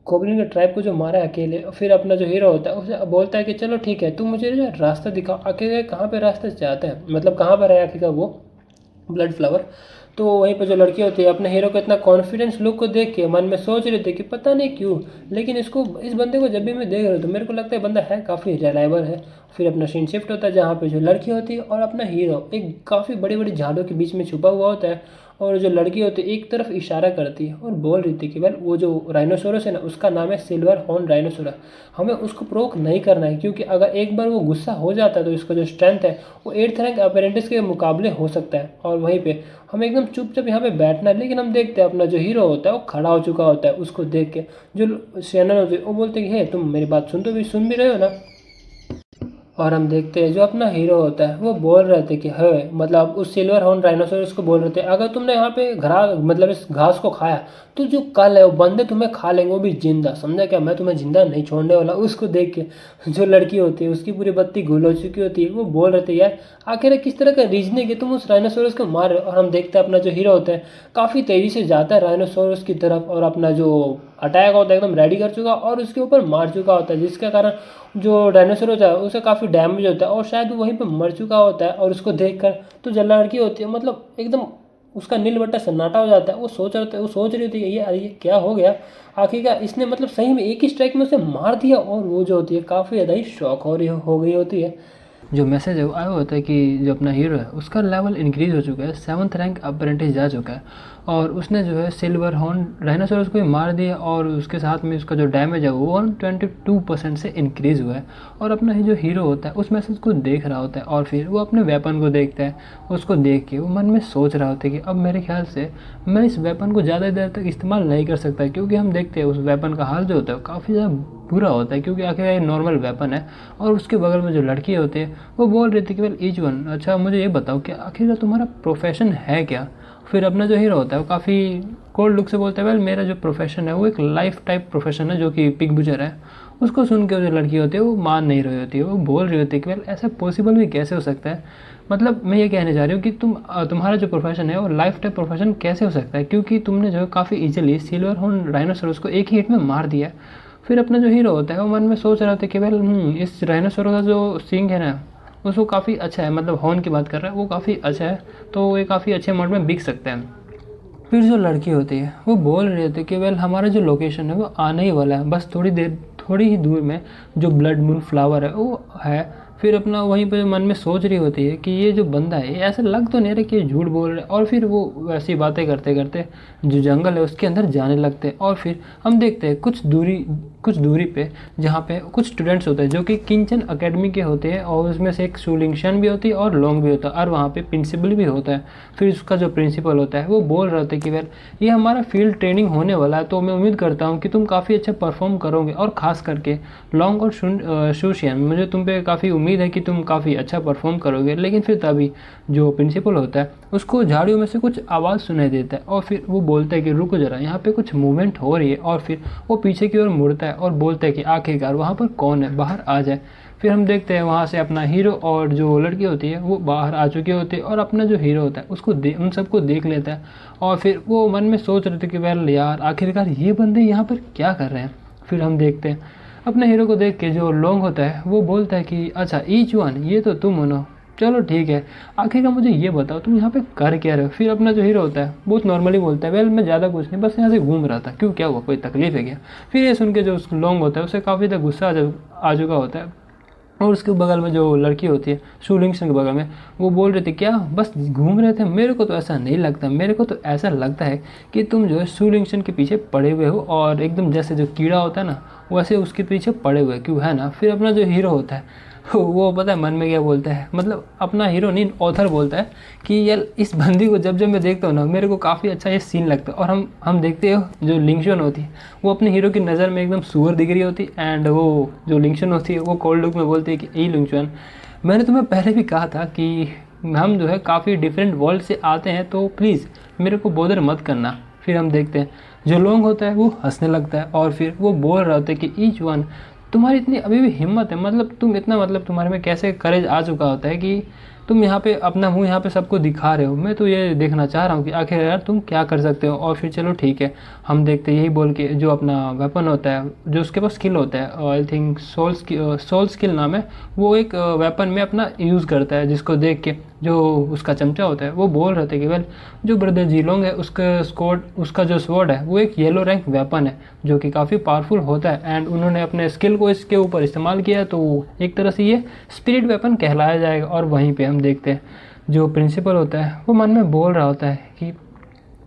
गोब्लिन के ट्राइब को जो मारा है अकेले। फिर अपना जो हीरो होता है उसे बोलता है कि चलो ठीक है, तुम मुझे जो रास्ता दिखाओ, आखिर कहाँ पे रास्ते जाते हैं, मतलब कहाँ पर है आखिर का वो ब्लड फ्लावर। तो वहीं पर जो लड़की होती है अपने हीरो को इतना कॉन्फिडेंस लुक को देख के मन में सोच रही थी कि पता नहीं क्यों, लेकिन इस बंदे को जब भी मैं देख रहा हूँ तो मेरे को लगता है बंदा है काफ़ी रिलायबल है। फिर अपना सीन शिफ्ट होता है जहाँ पे जो लड़की होती है और अपना हीरो एक काफ़ी बड़ी बड़ी झाड़ों के बीच में छुपा हुआ होता है। और जो लड़की होती है एक तरफ इशारा करती है और बोल रही थी कि वेल वो जो राइनोसोरस है ना उसका नाम है सिल्वर हॉर्न राइनोसोरस, हमें उसको प्रोवोक नहीं करना है, क्योंकि अगर एक बार वो गुस्सा हो जाता है तो इसका जो स्ट्रेंथ है वो 8th रैंक अपेरेंटिस के मुकाबले हो सकता है। और वहीं पे हमें एकदम चुपचाप यहाँ पे बैठना है। लेकिन हम देखते हैं अपना जो हीरो होता है वो खड़ा हो चुका होता है। उसको देख के जो शैनन होती है वो बोलते हैं कि हे तुम मेरी बात सुन भी रहे हो ना। और हम देखते हैं जो अपना हीरो होता है वो बोल रहे थे कि है मतलब उस सिल्वर हॉर्न राइनोसोरस को बोल रहे थे अगर तुमने यहाँ पे मतलब इस घास को खाया तो जो कल है वो बंदे तुम्हें खा लेंगे, वो भी जिंदा, समझा क्या, मैं तुम्हें जिंदा नहीं छोड़ने वाला। उसको देख के जो लड़की होती है उसकी पूरी बत्ती गुल हो चुकी होती है। वो बोल रहे थे यार आखिर किस तरह का रीजनिंग है, तुम उस राइनोसोरस को मार रहे हो। और हम देखते हैं अपना जो हीरो होता है काफ़ी तेज़ी से जाता है राइनोसोरस की तरफ और अपना जो अटैक होता है एकदम रेडी कर चुका और उसके ऊपर मार चुका होता है, जिसके कारण जो डायनासोर होता है उसे काफ़ी डैमेज होता है और शायद वो वहीं पे मर चुका होता है। और उसको देखकर तो जो लड़की होती है मतलब एकदम उसका नीलबट्टा सन्नाटा हो जाता है। वो सोच रही थी ये अरे ये क्या हो गया, आखिरकार इसने मतलब सही में एक ही स्ट्राइक में उसे मार दिया। और वो जो होती है काफ़ी ज़्यादा ही शॉक हो गई होती है। जो मैसेज है वो आया होता है कि जो अपना हीरो है उसका लेवल इंक्रीज़ हो चुका है, 7th रैंक अप्रेंटिस जा चुका है और उसने जो है सिल्वर हॉर्न राइनोसोरस को ही मार दिया और उसके साथ में उसका जो डैमेज है वो 122% से इंक्रीज़ हुआ है। और अपना ही जो हीरो होता है उस मैसेज को देख रहा होता है और फिर वो अपने वेपन को देखता है। उसको देख के वो मन में सोच रहा होता है कि अब मेरे ख्याल से मैं इस वेपन को ज़्यादा देर तक इस्तेमाल नहीं कर सकता, क्योंकि हम देखते हैं उस वेपन का हाल जो होता है काफ़ी ज़्यादा बुरा होता है, क्योंकि आखिर ये नॉर्मल वेपन है। और उसके बगल में जो लड़की होती है वो बोल रही थी कि वेल ईच वन, अच्छा मुझे ये बताओ कि आखिर तुम्हारा प्रोफेशन है क्या। फिर अपना जो हीरो होता है वो काफ़ी कोल्ड लुक से बोलता है वेल मेरा जो प्रोफेशन है वो एक लाइफ टाइप प्रोफेशन है जो कि पिग बुचर है। उसको सुन के जो लड़की होती है वो मान नहीं रही होती है, वो बोल रही होती है कि वेल ऐसा पॉसिबल भी कैसे हो सकता है, मतलब मैं ये कहने जा रही हूँ कि तुम्हारा जो प्रोफेशन है वो लाइफ टाइप प्रोफेशन कैसे हो सकता है, क्योंकि तुमने जो है काफ़ी ईजिली सिल्वर हॉर्न राइनोसोरस को एक ही हिट में मार दिया। फिर अपना जो हीरो होता है वो मन में सोच रहा था कि वेल इस राइनोसोरस का जो सींग है ना उसको काफ़ी अच्छा है, मतलब हॉर्न की बात कर रहा है वो काफ़ी अच्छा है, तो ये काफ़ी अच्छे अमाउंट में बिक सकते हैं। फिर जो लड़की होती है वो बोल रही होती है कि वेल हमारा जो लोकेशन है वो आने ही वाला है, बस थोड़ी ही दूर में जो ब्लड मून फ्लावर है वो है, फिर अपना वहीं पे मन में सोच रही होती है कि ये जो बंदा है, ये ऐसा लग तो नहीं रहा कि ये झूठ बोल रहा है। और फिर वो वैसी बातें करते करते जो जंगल है उसके अंदर जाने लगते हैं। और फिर हम देखते हैं कुछ दूरी पे जहाँ पे कुछ स्टूडेंट्स होते हैं जो कि किंचन अकेडमी के होते हैं, और उसमें से एक शुलिंगशन भी होती है और लोंग भी होता है, और वहाँ पे प्रिंसिपल भी होता है। फिर उसका जो प्रिंसिपल होता है वो बोल रहे होते हैं कि वेल ये हमारा फील्ड ट्रेनिंग होने वाला है, तो मैं उम्मीद करता हूँ कि तुम काफ़ी अच्छा परफॉर्म करोगे, और ख़ास करके लॉन्ग और शूशियन, मुझे तुम पे काफ़ी उम्मीद है कि तुम काफ़ी अच्छा परफॉर्म करोगे। लेकिन फिर तभी जो प्रिंसिपल होता है उसको झाड़ियों में से कुछ आवाज़ सुनाई देता है, और फिर वो बोलता है कि रुको जरा, यहाँ पे कुछ मूवमेंट हो रही है। और फिर वो पीछे की ओर मुड़ता है और बोलता है कि आखिरकार वहाँ पर कौन है, बाहर आ जाए। फिर हम देखते हैं वहाँ से अपना हीरो और जो लड़की होती है वो बाहर आ चुकी होती है, और अपना जो हीरो होता है उसको उन सबको देख लेता है। और फिर वो मन में सोच रहे थे कि वेल यार आखिरकार ये बंदे यहाँ पर क्या कर रहे हैं। फिर हम देखते हैं अपने हीरो को देख के जो लोंग होता है वो बोलता है कि अच्छा ईच वन, ये तो तुम हो ना, चलो ठीक है, आखिरकार मुझे ये बताओ तुम यहाँ पे कर क्या रहे हो। फिर अपना जो हीरो होता है बहुत नॉर्मली बोलता है वेल मैं ज़्यादा कुछ नहीं, बस यहाँ से घूम रहा था। क्यों, क्या हुआ, कोई तकलीफ है क्या। फिर ये सुन के जो लोंग होता है उसे काफ़ी ज़्यादा गुस्सा आ चुका होता है। और उसके बगल में जो लड़की होती है शूलिंगसन के बगल में, वो बोल रही थी क्या बस घूम रहे थे, मेरे को तो ऐसा नहीं लगता, मेरे को तो ऐसा लगता है कि तुम जो है शूलिंगसन के पीछे पड़े हुए हो, और एकदम जैसे जो कीड़ा होता है ना वैसे उसके पीछे पड़े हुए, क्यों है ना। फिर अपना जो हीरो होता है वो पता है मन में क्या बोलता है, मतलब अपना हीरो नहीं ऑथर बोलता है कि यार इस बंदी को जब जब मैं देखता हूँ ना मेरे को काफ़ी अच्छा ये सीन लगता है। और हम देखते हो जो लिंगशन होती है वो अपने हीरो की नज़र में एकदम सुअर दिख रही होती है, एंड वो जो लिंगशन होती है वो कोल्ड लुक में बोलती है कि ई लिंगशन, मैंने तुम्हें पहले भी कहा था कि हम जो है काफ़ी डिफरेंट वर्ल्ड से आते हैं, तो प्लीज़ मेरे को बोदर मत करना। फिर हम देखते हैं जो लोंग होता है वो हंसने लगता है, और फिर वो बोल रहा होता है कि ईच वन, तुम्हारी इतनी अभी भी हिम्मत है, मतलब तुम इतना, मतलब तुम्हारे में कैसे करेज आ चुका होता है कि तुम यहाँ पे अपना मुंह यहाँ पे सबको दिखा रहे हो। मैं तो ये देखना चाह रहा हूँ कि आखिर यार तुम क्या कर सकते हो। और फिर चलो ठीक है, हम देखते यही बोल के जो अपना वेपन होता है जो उसके पास स्किल होता है, आई थिंक सोल स्किल नाम है, वो एक वेपन में अपना यूज़ करता है, जिसको देख के जो उसका चमचा होता है वो बोल रहे थे कि वेल जो ब्रदर जीलोंग है उसका जो स्वॉर्ड है वो एक येलो रैंक वेपन है जो कि काफ़ी पावरफुल होता है, एंड उन्होंने अपने स्किल को इसके ऊपर इस्तेमाल किया, तो एक तरह से ये स्पिरिट वेपन कहलाया जाएगा। और वहीं पे हम देखते हैं जो प्रिंसिपल होता है वो मन में बोल रहा होता है कि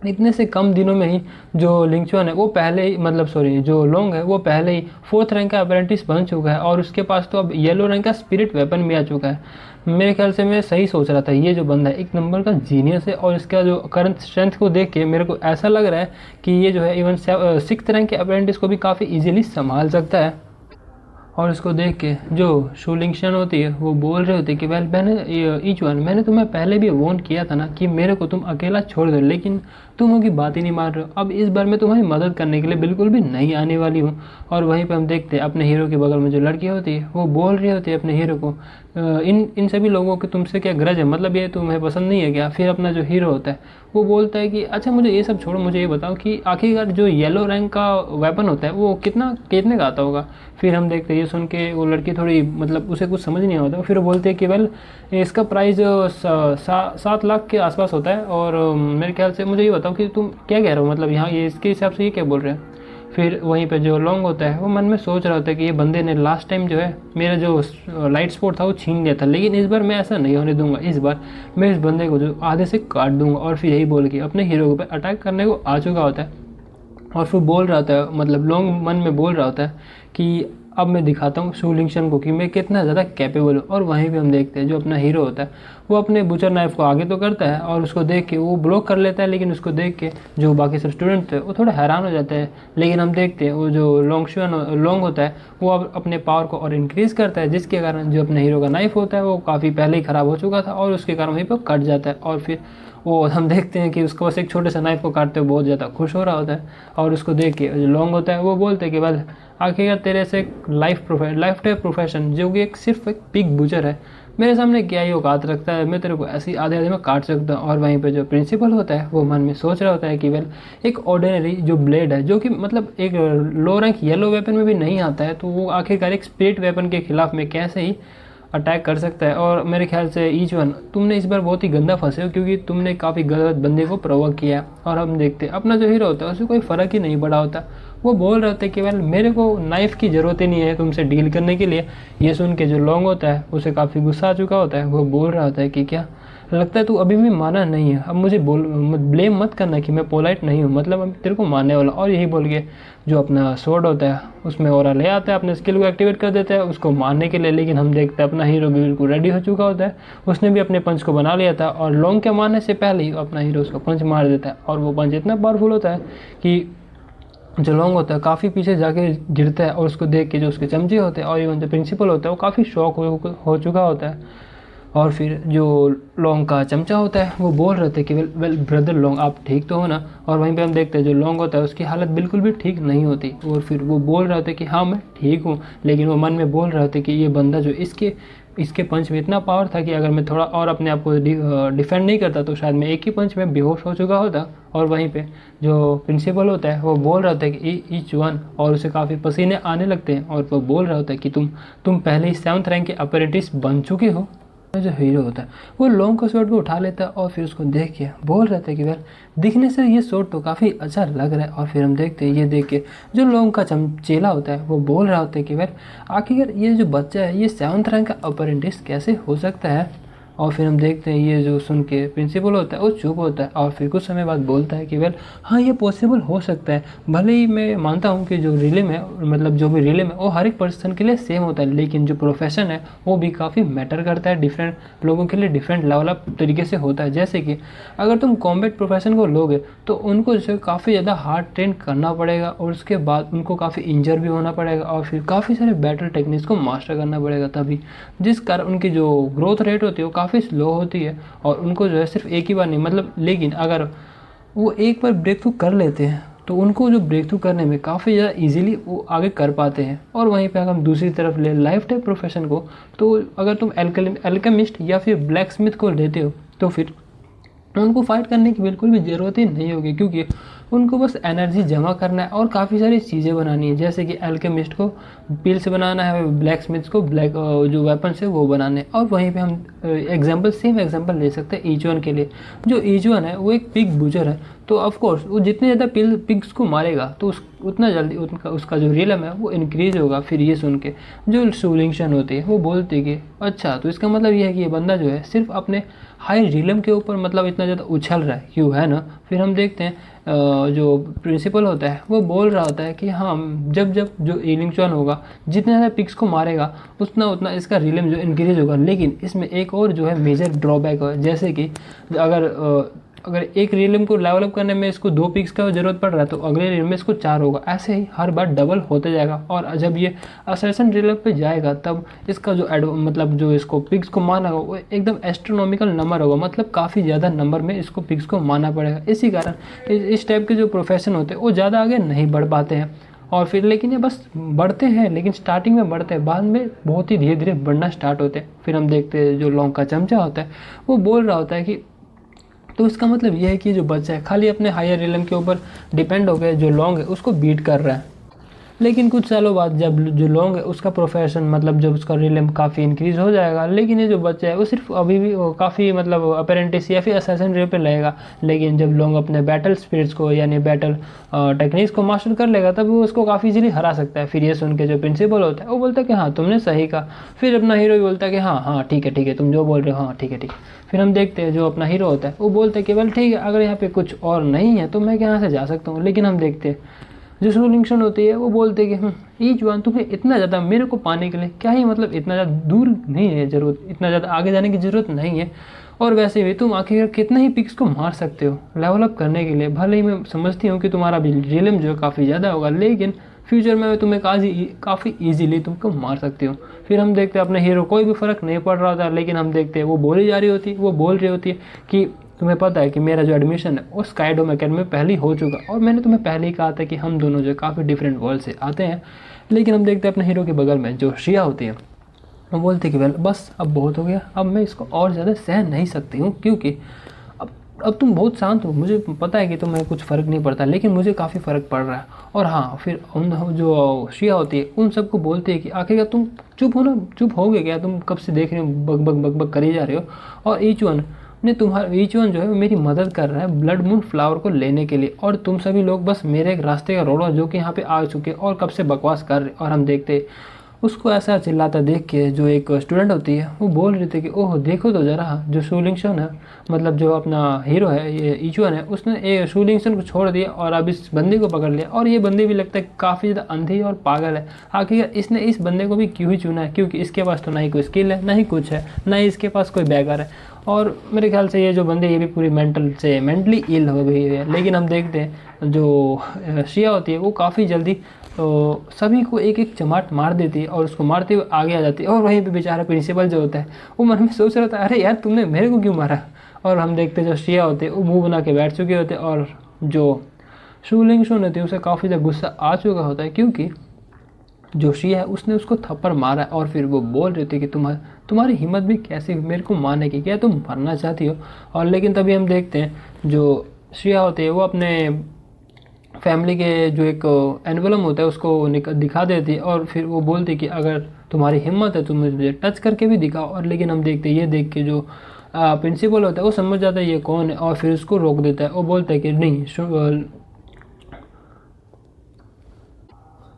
इतने से कम दिनों में ही जो लिंगचुआन है वो पहले ही, मतलब सॉरी जो लोंग है वो पहले ही 4th रैंक का अप्रेंटिस बन चुका है, और उसके पास तो अब येलो रैंक का स्पिरिट वेपन भी आ चुका है। मेरे ख्याल से मैं सही सोच रहा था, ये जो बंदा है एक नंबर का जीनियस है, और इसका जो करंट स्ट्रेंथ को देख के मेरे को ऐसा लग रहा है कि ये जो है इवन 6th रैंक के अप्रेंटिस को भी काफ़ी ईजिली संभाल सकता है। और इसको देख के जो शूलिंगशन होती है वो बोल रही होती है कि वेल मैंने ईच वन, मैंने तुम्हें पहले भी वॉर्न किया था ना कि मेरे को तुम अकेला छोड़ दो, लेकिन तुम उनकी बात ही नहीं मान रहे हो। अब इस बार मैं तुम्हारी मदद करने के लिए बिल्कुल भी नहीं आने वाली हूँ। और वहीं पे हम देखते हैं अपने हीरो के बगल में जो लड़की होती है वो बोल रही होती है अपने हीरो को इन सभी लोगों के तुमसे क्या ग्रज है, मतलब ये तुम्हें पसंद नहीं है क्या। फिर अपना जो हीरो होता है वो बोलता है कि अच्छा मुझे ये सब छोड़ो, मुझे ये बताओ कि आखिरकार जो येलो रैंक का वेपन होता है वो कितने का आता होगा। फिर हम देखते हैं ये सुन के वो लड़की थोड़ी, मतलब उसे कुछ समझ नहीं आता, फिर वो बोलते हैं कि वेल इसका प्राइस 7 लाख के आसपास होता है, और मेरे ख्याल से मुझे ये बताओ कि तुम क्या कह रहे हो, मतलब यहाँ ये इसके हिसाब से ये क्या बोल रहे हैं। फिर वहीं पे जो लोंग होता है वो मन में सोच रहा होता है कि ये बंदे ने लास्ट टाइम जो है मेरा जो लाइट स्पॉट था वो छीन लिया था, लेकिन इस बार मैं ऐसा नहीं होने दूंगा, इस बार मैं इस बंदे को जो आधे से काट दूंगा। और फिर यही बोल के अपने हीरो के ऊपर अटैक करने को आ चुका होता है, और फिर बोल रहा होता है, मतलब लोंग मन में बोल रहा होता है कि अब मैं दिखाता हूँ शूलिंगशन को कि मैं कितना ज़्यादा कैपेबल हूँ। और वहीं पे हम देखते हैं जो अपना हीरो होता है वो अपने बुचर नाइफ को आगे तो करता है, और उसको देख के वो ब्लॉक कर लेता है, लेकिन उसको देख के जो बाकी सब स्टूडेंट थे वो थोड़ा हैरान हो जाते हैं। लेकिन हम देखते हैं वो जो लोंग होता है वो अब अपने पावर को और इंक्रीज़ करता है, जिसके कारण जो अपने हीरो का नाइफ होता है वो काफ़ी पहले ही ख़राब हो चुका था, और उसके कारण वहीं पर कट जाता है। और फिर वो हम देखते हैं कि उसको बस एक छोटे से नाइफ को काटते हुए बहुत ज़्यादा खुश हो रहा होता है, और उसको देख के जो लॉन्ग होता है वो बोलते हैं कि वेल आखिरकार तेरे से लाइफ टाइम प्रोफेशन जो कि सिर्फ एक पिग बुचर है, मेरे सामने क्या ही औकात रखता है, मैं तेरे को ऐसे आधे आधे में काट सकता हूँ। और वहीं पे जो प्रिंसिपल होता है वो मन में सोच रहा होता है कि वेल एक ऑर्डिनरी जो ब्लेड है जो कि मतलब एक लो रैंक येलो वेपन में भी नहीं आता है, तो वो आखिरकार एक स्पिरिट वेपन के खिलाफ में कैसे ही अटैक कर सकता है। और मेरे ख्याल से ईच वन तुमने इस बार बहुत ही गंदा फंसे हो, क्योंकि तुमने काफ़ी गलत बंदे को प्रोवोक किया है। और हम देखते हैं अपना जो हीरो होता है उसे कोई फ़र्क ही नहीं पड़ा होता, वो बोल रहे थे केवल मेरे को नाइफ़ की ज़रूरत ही नहीं है तुमसे डील करने के लिए। ये सुन के जो लॉन्ग होता है उसे काफ़ी गुस्सा आ चुका होता है। वो बोल रहा होता है कि क्या लगता है तू अभी भी माना नहीं है, अब मुझे ब्लेम मत करना कि मैं पोलाइट नहीं हूँ, मतलब अब तेरे को मानने वाला। और यही बोल के जो अपना स्वॉर्ड होता है उसमें ऑरा ले आता है, अपने स्किल को एक्टिवेट कर देता है उसको मारने के लिए। लेकिन हम देखते हैं अपना हीरो भी बिल्कुल रेडी हो चुका होता है, उसने भी अपने पंच को बना लिया था और लॉन्ग के मारने से पहले ही अपना हीरो उसको पंच मार देता है। और वो पंच इतना पावरफुल होता है कि जो लॉन्ग होता है काफ़ी पीछे जाके गिरता है और उसको देख के जो उसके चमचे होते हैं और इवन जो प्रिंसिपल होता है वो काफ़ी शॉक हो चुका होता है। और फिर जो लॉन्ग का चमचा होता है वो बोल रहे थे कि वेल ब्रदर लॉन्ग आप ठीक तो हो ना। और वहीं पे हम देखते हैं जो लॉन्ग होता है उसकी हालत बिल्कुल भी ठीक नहीं होती और फिर वो बोल रहे थे कि हाँ मैं ठीक हूँ, लेकिन वो मन में बोल रहे थे कि ये बंदा जो इसके पंच में इतना पावर था कि अगर मैं थोड़ा और अपने आप को डिफेंड नहीं करता तो शायद मैं एक ही पंच में बेहोश हो चुका होता। और वहीं पे जो प्रिंसिपल होता है वो बोल रहा होता है कि ईच वन, और उसे काफ़ी पसीने आने लगते हैं और वो बोल रहा होता है कि तुम पहले ही 7th रैंक के अप्रेंटिस बन चुके हो। जो हीरो होता है वो लॉन्ग का स्वॉर्ड को उठा लेता है और फिर उसको देख के बोल रहे थे कि यार दिखने से ये स्वॉर्ड तो काफ़ी अच्छा लग रहा है। और फिर हम देखते हैं ये देख के जो लॉन्ग का चमचेला होता है वो बोल रहा होता है कि यार आखिर ये जो बच्चा है ये 7th रैंक का अप्रेंटिस कैसे हो सकता है। और फिर हम देखते हैं ये जो सुन के प्रिंसिपल होता है वो चुप होता है और फिर कुछ समय बाद बोलता है कि वेल हाँ ये पॉसिबल हो सकता है, भले ही मैं मानता हूँ कि जो रिले में मतलब जो भी रिले में वो हर एक पर्सन के लिए सेम होता है, लेकिन जो प्रोफेशन है वो भी काफ़ी मैटर करता है, डिफरेंट लोगों के लिए डिफरेंट लेवल अप तरीके से होता है। जैसे कि अगर तुम कॉम्बैट प्रोफेशन को लोगे तो उनको जो काफ़ी ज़्यादा हार्ड ट्रेन करना पड़ेगा और उसके बाद उनको काफ़ी इंजर भी होना पड़ेगा और फिर काफ़ी सारे बैटल टेक्निक्स को मास्टर करना पड़ेगा तभी, जिस कारण उनकी जो ग्रोथ रेट होती है वो काफ़ी स्लो होती है और उनको जो है सिर्फ एक ही बार नहीं मतलब, लेकिन अगर वो एक बार ब्रेक थ्रू कर लेते हैं तो उनको जो ब्रेक थ्रू करने में काफ़ी ज़्यादा इजीली वो आगे कर पाते हैं। और वहीं पे अगर हम दूसरी तरफ ले लाइफ टाइम प्रोफेशन को, तो अगर तुम एल्केमिस्ट या फिर ब्लैक स्मिथ को लेते हो तो फिर उनको फाइट करने की बिल्कुल भी ज़रूरत ही नहीं होगी, क्योंकि उनको बस एनर्जी जमा करना है और काफ़ी सारी चीज़ें बनानी है। जैसे कि एल्केमिस्ट को पील से बनाना है, ब्लैक स्मिथ को ब्लैक जो वेपन्स है वो बनाने हैं। और वहीं पे हम सेम एग्जांपल ले सकते हैं ईच वन के लिए। जो ईच वन है वो एक पिग बुजर है, तो ऑफकोर्स वो जितने ज़्यादा पिग्स को मारेगा तो उतना जल्दी उसका जो रिलम है वो इंक्रीज होगा। फिर ये सुन के जो सूलिंगशन होती है वो बोलती है कि अच्छा तो इसका मतलब ये है कि ये बंदा जो है सिर्फ अपने हाई रिलम के ऊपर मतलब इतना ज़्यादा उछल रहा है क्यों, है ना। फिर हम देखते हैं जो प्रिंसिपल होता है वो बोल रहा होता है कि हाँ जब जब जो एलिंगचॉन होगा जितने ज़्यादा पिक्स को मारेगा उतना उतना इसका रिलम जो इंक्रीज होगा। लेकिन इसमें एक और जो है मेजर ड्रॉबैक है, जैसे कि अगर एक रिलम को लेवल अप करने में इसको 2 पिक्स का ज़रूरत पड़ रहा है तो अगले रिलम में इसको 4 होगा, ऐसे ही हर बार डबल होते जाएगा। और जब ये असर्सन रिलम पे जाएगा तब इसका जो मतलब जो इसको पिक्स को मारना होगा वो एकदम एस्ट्रोनॉमिकल नंबर होगा, मतलब काफ़ी ज़्यादा नंबर में इसको पिक्स को मारना पड़ेगा। इसी कारण इस टाइप के जो प्रोफेशन होते हैं वो ज़्यादा आगे नहीं बढ़ पाते हैं। और फिर लेकिन ये बस बढ़ते हैं, लेकिन स्टार्टिंग में बढ़ते हैं, बाद में बहुत ही धीरे धीरे बढ़ना स्टार्ट होते हैं। फिर हम देखते हैं जो लॉन्ग का चमचा होता है वो बोल रहा होता है कि तो इसका मतलब यह है कि जो बच्चा है खाली अपने हायर रिलम के ऊपर डिपेंड हो गया, जो लॉन्ग है उसको बीट कर रहा है। लेकिन कुछ सालों बाद जब जो लॉन्ग है उसका प्रोफेशन मतलब जब उसका रिलम काफ़ी इंक्रीज हो जाएगा, लेकिन ये जो बच्चा है वो सिर्फ अभी भी काफ़ी मतलब अपेरेंटिस या फिर असैसिन रिल पे लगेगा। लेकिन जब लॉन्ग अपने बैटल स्पिरिट्स को यानी बैटल टेक्निक्स को मास्टर कर लेगा तब वो उसको काफ़ी इजीली हरा सकता है। फिर ये सुन के जो प्रिंसिपल होता है वो बोलता है कि हाँ तुमने सही कहा। फिर अपना हीरो भी बोलता है कि हाँ हाँ ठीक है तुम जो बोल रहे हो हाँ ठीक है। फिर हम देखते हैं जो अपना हीरो होता है वो बोलता है कि वेल ठीक है अगर यहाँ पे कुछ और नहीं है तो मैं यहाँ से जा सकता हूँ। लेकिन हम देखते हैं जो सोल्यूशन होती है वो बोलते हैं कि ईच वन तुम्हें इतना ज़्यादा मेरे को पाने के लिए क्या ही मतलब इतना ज़्यादा दूर नहीं है ज़रूरत, इतना ज़्यादा आगे जाने की ज़रूरत नहीं है। और वैसे भी तुम आखिर कितना ही पिक्स को मार सकते हो लेवल अप करने के लिए। भले ही मैं समझती हूँ कि तुम्हारा भी रिलम जो है काफ़ी ज़्यादा होगा, लेकिन फ्यूचर में तुम्हें काफ़ी ईजीली तुमको मार सकती हूँ। फिर हम देखते हैं अपने हीरो कोई भी फ़र्क नहीं पड़ रहा था, लेकिन हम देखते हैं वो बोल रही होती है कि तुम्हें पता है कि मेरा जो एडमिशन है वो स्काईडोम अकेडमी में पहले ही हो चुका, और मैंने तुम्हें पहले ही कहा था कि हम दोनों जो काफ़ी डिफरेंट वर्ल्ड से आते हैं। लेकिन हम देखते हैं अपने हीरो के बगल में जो श्रिया होती है वो बोलती है कि वेल बस अब बहुत हो गया, अब मैं इसको और ज़्यादा सहन नहीं सकती हूँ, क्योंकि अब तुम बहुत शांत हो, मुझे पता है कि तुम्हें कुछ फ़र्क नहीं पड़ता लेकिन मुझे काफ़ी फ़र्क पड़ रहा है। और हाँ फिर उन जो श्रिया होती है उन सबको बोलती है कि आखिरकार तुम चुप हो गए क्या, तुम कब से देख रहे हो बग बग कर ही जा रहे हो। और ईच वन ने तुम्हारा ईचवन जो है वो मेरी मदद कर रहा है ब्लड मून फ्लावर को लेने के लिए, और तुम सभी लोग बस मेरे एक रास्ते का रोड़ा जो कि यहाँ पे आ चुके और कब से बकवास कर रहे। और हम देखते उसको ऐसा चिल्लाता देख के जो एक स्टूडेंट होती है वो बोल रही थी कि ओह देखो तो जरा, जो शूलिंगशन है, मतलब जो अपना हीरो है ये ईचुअन है, उसने ये शूलिंगशन को छोड़ दिया और अब इस बंदे को पकड़ लिया। और ये बंदे भी लगता है काफ़ी ज़्यादा अंधी और पागल है। आखिर इसने इस बंदे को भी क्यों ही चुना है, क्योंकि इसके पास तो ना ही कोई स्किल है, ना ही कुछ है, ना ही इसके पास कोई बैगर है। और मेरे ख्याल से ये जो बंदे ये भी पूरी मेंटली इल हो गई है। लेकिन हम देखते हैं जो शिया होती है वो काफ़ी जल्दी तो सभी को एक एक चमाट मार देती है और उसको मारते हुए आगे आ जाती है। और वहीं पे बेचारा प्रिंसिपल जो होता है वो मन में सोच रहा था अरे यार तुमने मेरे को क्यों मारा। और हम देखते जो शिया होते हैं वो मुंह बना के बैठ चुके होते हैं, और जो शूलिंगशन होती है उसे काफ़ी ज़्यादा गुस्सा आ चुका होता है, क्योंकि जो शिया है उसने उसको थप्पड़ मारा। और फिर वो बोल रही थी कि तुम्हारी हिम्मत भी कैसी मेरे को मारने की, क्या तुम मरना चाहती हो। और लेकिन तभी हम देखते हैं जो शिया होते हैं वो अपने फैमिली के जो एक एनवलम होता है उसको दिखा देती है, और फिर वो बोलती कि अगर तुम्हारी हिम्मत है तुम मुझे टच करके भी दिखाओ। और लेकिन हम देखते ये देख के जो प्रिंसिपल होता है वो समझ जाता है ये कौन है, और फिर उसको रोक देता है। वो बोलता है कि नहीं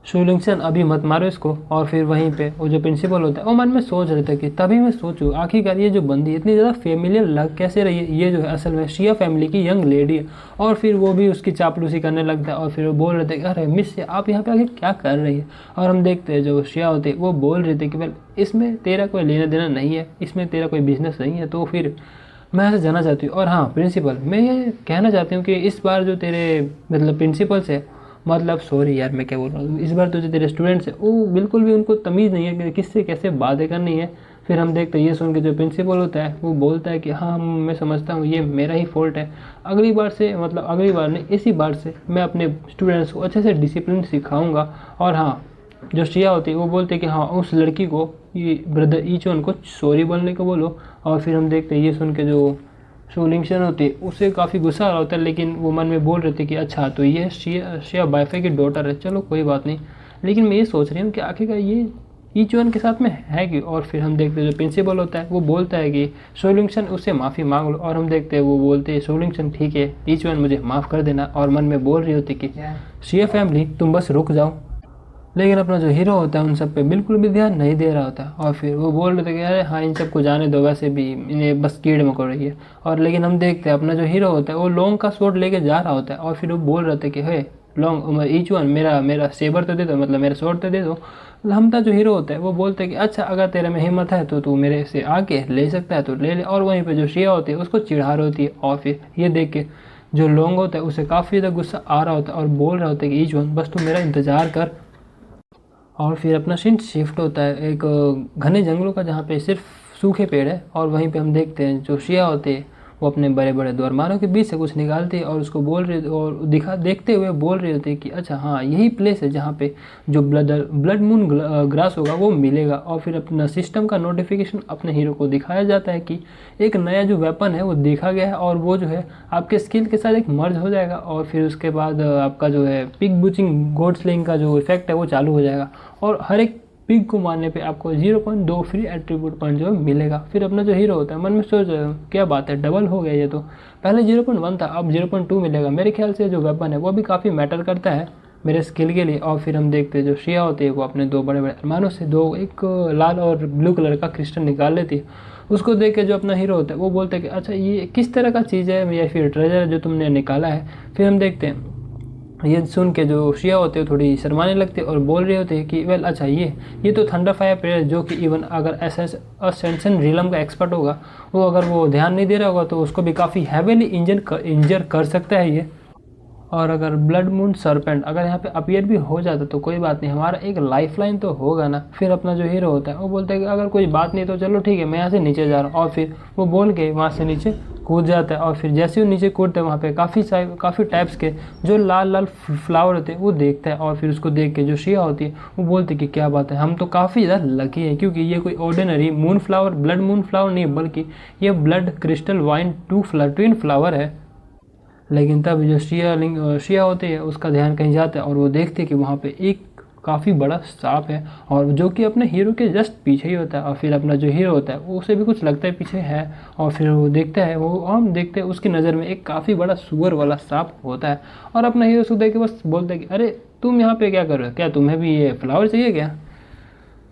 शूलिंगसन अभी मत मारो इसको। और फिर वहीं पे वो जो प्रिंसिपल होता है वो मन में सोच रहे थे कि तभी मैं सोचूं आखिरकार ये जो बंदी इतनी ज़्यादा फेमिलियर लग कैसे रही है, ये जो है असल में शिया फैमिली की यंग लेडी है। और फिर वो भी उसकी चापलूसी करने लगता है, और फिर वो बोल रहे थे कि अरे मिस आप यहाँ पे आके क्या कर रही है। और हम देखते हैं जो शिया होते हैं वो बोल रहे थे कि वेल इसमें तेरा कोई लेना देना नहीं है, इसमें तेरा कोई बिजनेस नहीं है, तो फिर मैं ऐसे जाना चाहती हूँ। और हाँ प्रिंसिपल मैं ये कहना चाहती हूँ कि इस बार जो तेरे मतलब प्रिंसिपल से मतलब सॉरी यार मैं क्या बोल रहा हूँ, इस बार तो जो तेरे स्टूडेंट्स हैं वो बिल्कुल भी उनको तमीज़ नहीं है कि किससे कैसे बातें करनी है। फिर हम देखते हैं ये सुन के जो प्रिंसिपल होता है वो बोलता है कि हाँ मैं समझता हूँ ये मेरा ही फॉल्ट है, अगली बार से मतलब अगली बार नहीं इसी बार से मैं अपने स्टूडेंट्स को अच्छे से डिसिप्लिन सिखाऊंगा। और हाँ जो शिया होती है वो बोलते हैं कि हाँ उस लड़की को ये ब्रदर ईचवन को सॉरी बोलने को बोलो। और फिर हम देखते हैं ये सुन के जो शूलिंगशन होती है उसे काफ़ी गुस्सा आ रहा होता है, लेकिन वो मन में बोल रहे थे कि अच्छा तो ये शिया बाइफे की डॉटर है, चलो कोई बात नहीं। लेकिन मैं ये सोच रही हूँ कि आखिरकार ये ईचवन के साथ में है कि। और फिर हम देखते हैं जो प्रिंसिपल होता है वो बोलता है कि शूलिंगशन उससे माफ़ी मांग लो। और हम देखते हैं वो बोलते हैं शूलिंगशन ठीक है ईचवन मुझे माफ़ कर देना। और मन में बोल रही होती कि शिया फैमिली तुम बस रुक जाओ। लेकिन अपना जो हीरो होता है उन सब पे बिल्कुल भी ध्यान नहीं दे रहा होता। और फिर वो बोल रहे थे कि अरे हाँ इन सबको जाने दो, वैसे भी इन्हें बस कीड़ मकोड़ रही है। और लेकिन हम देखते हैं अपना जो हीरो होता है वो लॉन्ग का स्वॉर्ड लेके जा रहा होता है, और फिर वो बोल रहे थे कि हे लॉन्ग ईच वन मेरा मेरा सेबर तो दे दो, मतलब मेरा स्वॉर्ड तो दे दो। हमता जो हीरो होता है वो बोलते हैं कि अच्छा अगर तेरे में हिम्मत है तो तू मेरे से आके ले सकता है तो ले ले। और वहीं पर जो शिया होती है उसको चिढ़ा रही होती है। और फिर ये देख के जो लॉन्ग होता है उसे काफ़ी ज़्यादा गुस्सा आ रहा होता है और बोल रहा होता है कि ईच वन बस तू मेरा इंतज़ार कर। और फिर अपना सीन शिफ्ट होता है एक घने जंगलों का जहाँ पे सिर्फ सूखे पेड़ है। और वहीं पे हम देखते हैं जो शिया होते हैं वो अपने बड़े बड़े द्वारमारों के बीच से कुछ निकालती है और उसको बोल रही और देखते हुए बोल रही होती है कि अच्छा हाँ यही प्लेस है जहाँ पे जो ब्लड मून ग्रास होगा वो मिलेगा। और फिर अपना सिस्टम का नोटिफिकेशन अपने हीरो को दिखाया जाता है कि एक नया जो वेपन है वो देखा गया है और वो जो है आपके स्किल के साथ एक मर्ज हो जाएगा। और फिर उसके बाद आपका जो है पिग बुचिंग गोड स्लिंग का जो इफेक्ट है वो चालू हो जाएगा, और हर एक पिग को मारने पे आपको 0.2 फ्री एट्रीब्यूट पॉइंट जो मिलेगा। फिर अपना जो हीरो होता है मन में सोच रहे हो क्या बात है डबल हो गया, ये तो पहले 0.1 था अब 0.2 मिलेगा। मेरे ख्याल से जो वेपन है वो भी काफ़ी मैटर करता है मेरे स्किल के लिए। और फिर हम देखते हैं जो शिया होती है वो अपने दो बड़े बड़े अरमानों से दो एक लाल और ब्लू कलर का क्रिस्टल निकाल लेती है। उसको देख के जो अपना हीरो होता है वो बोलता है कि अच्छा ये किस तरह का चीज़ है या फिर ट्रेजर है जो तुमने निकाला है। फिर हम देखते हैं ये सुन के जो शिया होते हैं थोड़ी शर्माने लगते हैं और बोल रहे होते हैं कि वेल अच्छा ये तो थंडर फायर प्लेयर जो कि इवन अगर असेंशन रिलम का एक्सपर्ट होगा वो अगर वो ध्यान नहीं दे रहा होगा तो उसको भी काफ़ी हैवीली इंजर कर सकता है ये। और अगर ब्लड मून सरपेंट अगर यहाँ पे अपीयर भी हो जाता तो कोई बात नहीं, हमारा एक लाइफ लाइन तो होगा ना। फिर अपना जो हीरो होता है वो बोलता है कि अगर कोई बात नहीं तो चलो ठीक है मैं यहाँ से नीचे जा रहा हूँ। और फिर वो बोल के वहाँ से नीचे कूद जाता है। और फिर जैसे ही नीचे कूदते हैं वहाँ पे काफ़ी टाइप्स के जो लाल लाल फ्लावर होते हैं वो देखता है। और फिर उसको देख के जो शिया होती है वो बोलती है कि क्या बात है हम तो काफ़ी ज़्यादा लकी है, क्योंकि ये कोई ordinary moon flower blood moon flower नहीं बल्कि ये blood crystal wine twin flower है। लेकिन तब जो शिया होते हैं उसका ध्यान कहीं जाता है और वो देखते हैं कि वहाँ पे एक काफ़ी बड़ा सांप है और जो कि अपने हीरो के जस्ट पीछे ही होता है। और फिर अपना जो हीरो होता है उसे भी कुछ लगता है पीछे है, और फिर वो देखता है, वो हम देखते हैं उसकी नज़र में एक काफ़ी बड़ा सुअर वाला सांप होता है। और अपना हीरो उसको देख के बस बोलता है कि अरे तुम यहाँ पे क्या कर रहे हो, क्या तुम्हें भी ये फ्लावर चाहिए क्या।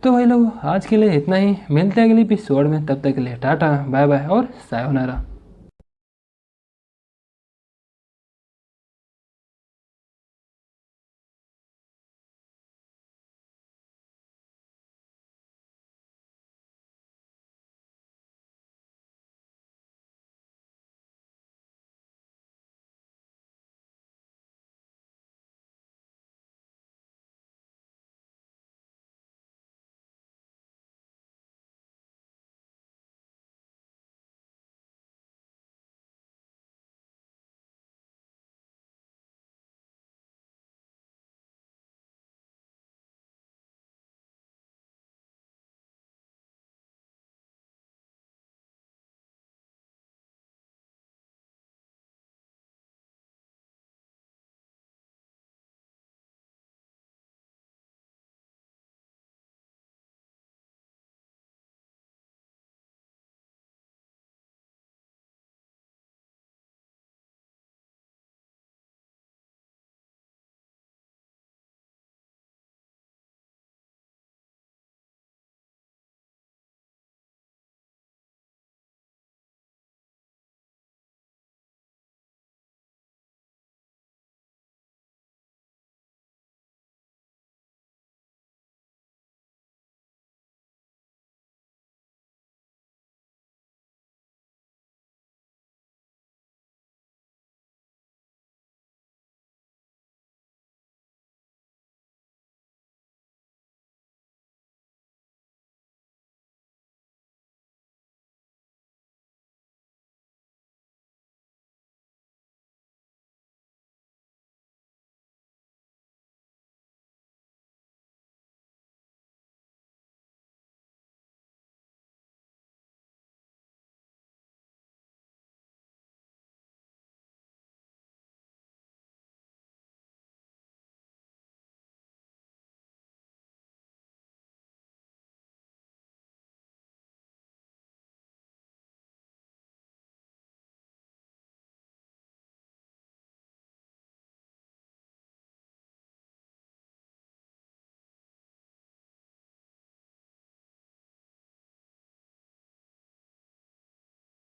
तो भाई लोग आज के लिए इतना ही, मिलते हैं अगली एपिसोड में, तब तक के लिए टाटा बाय बाय और सायोनारा।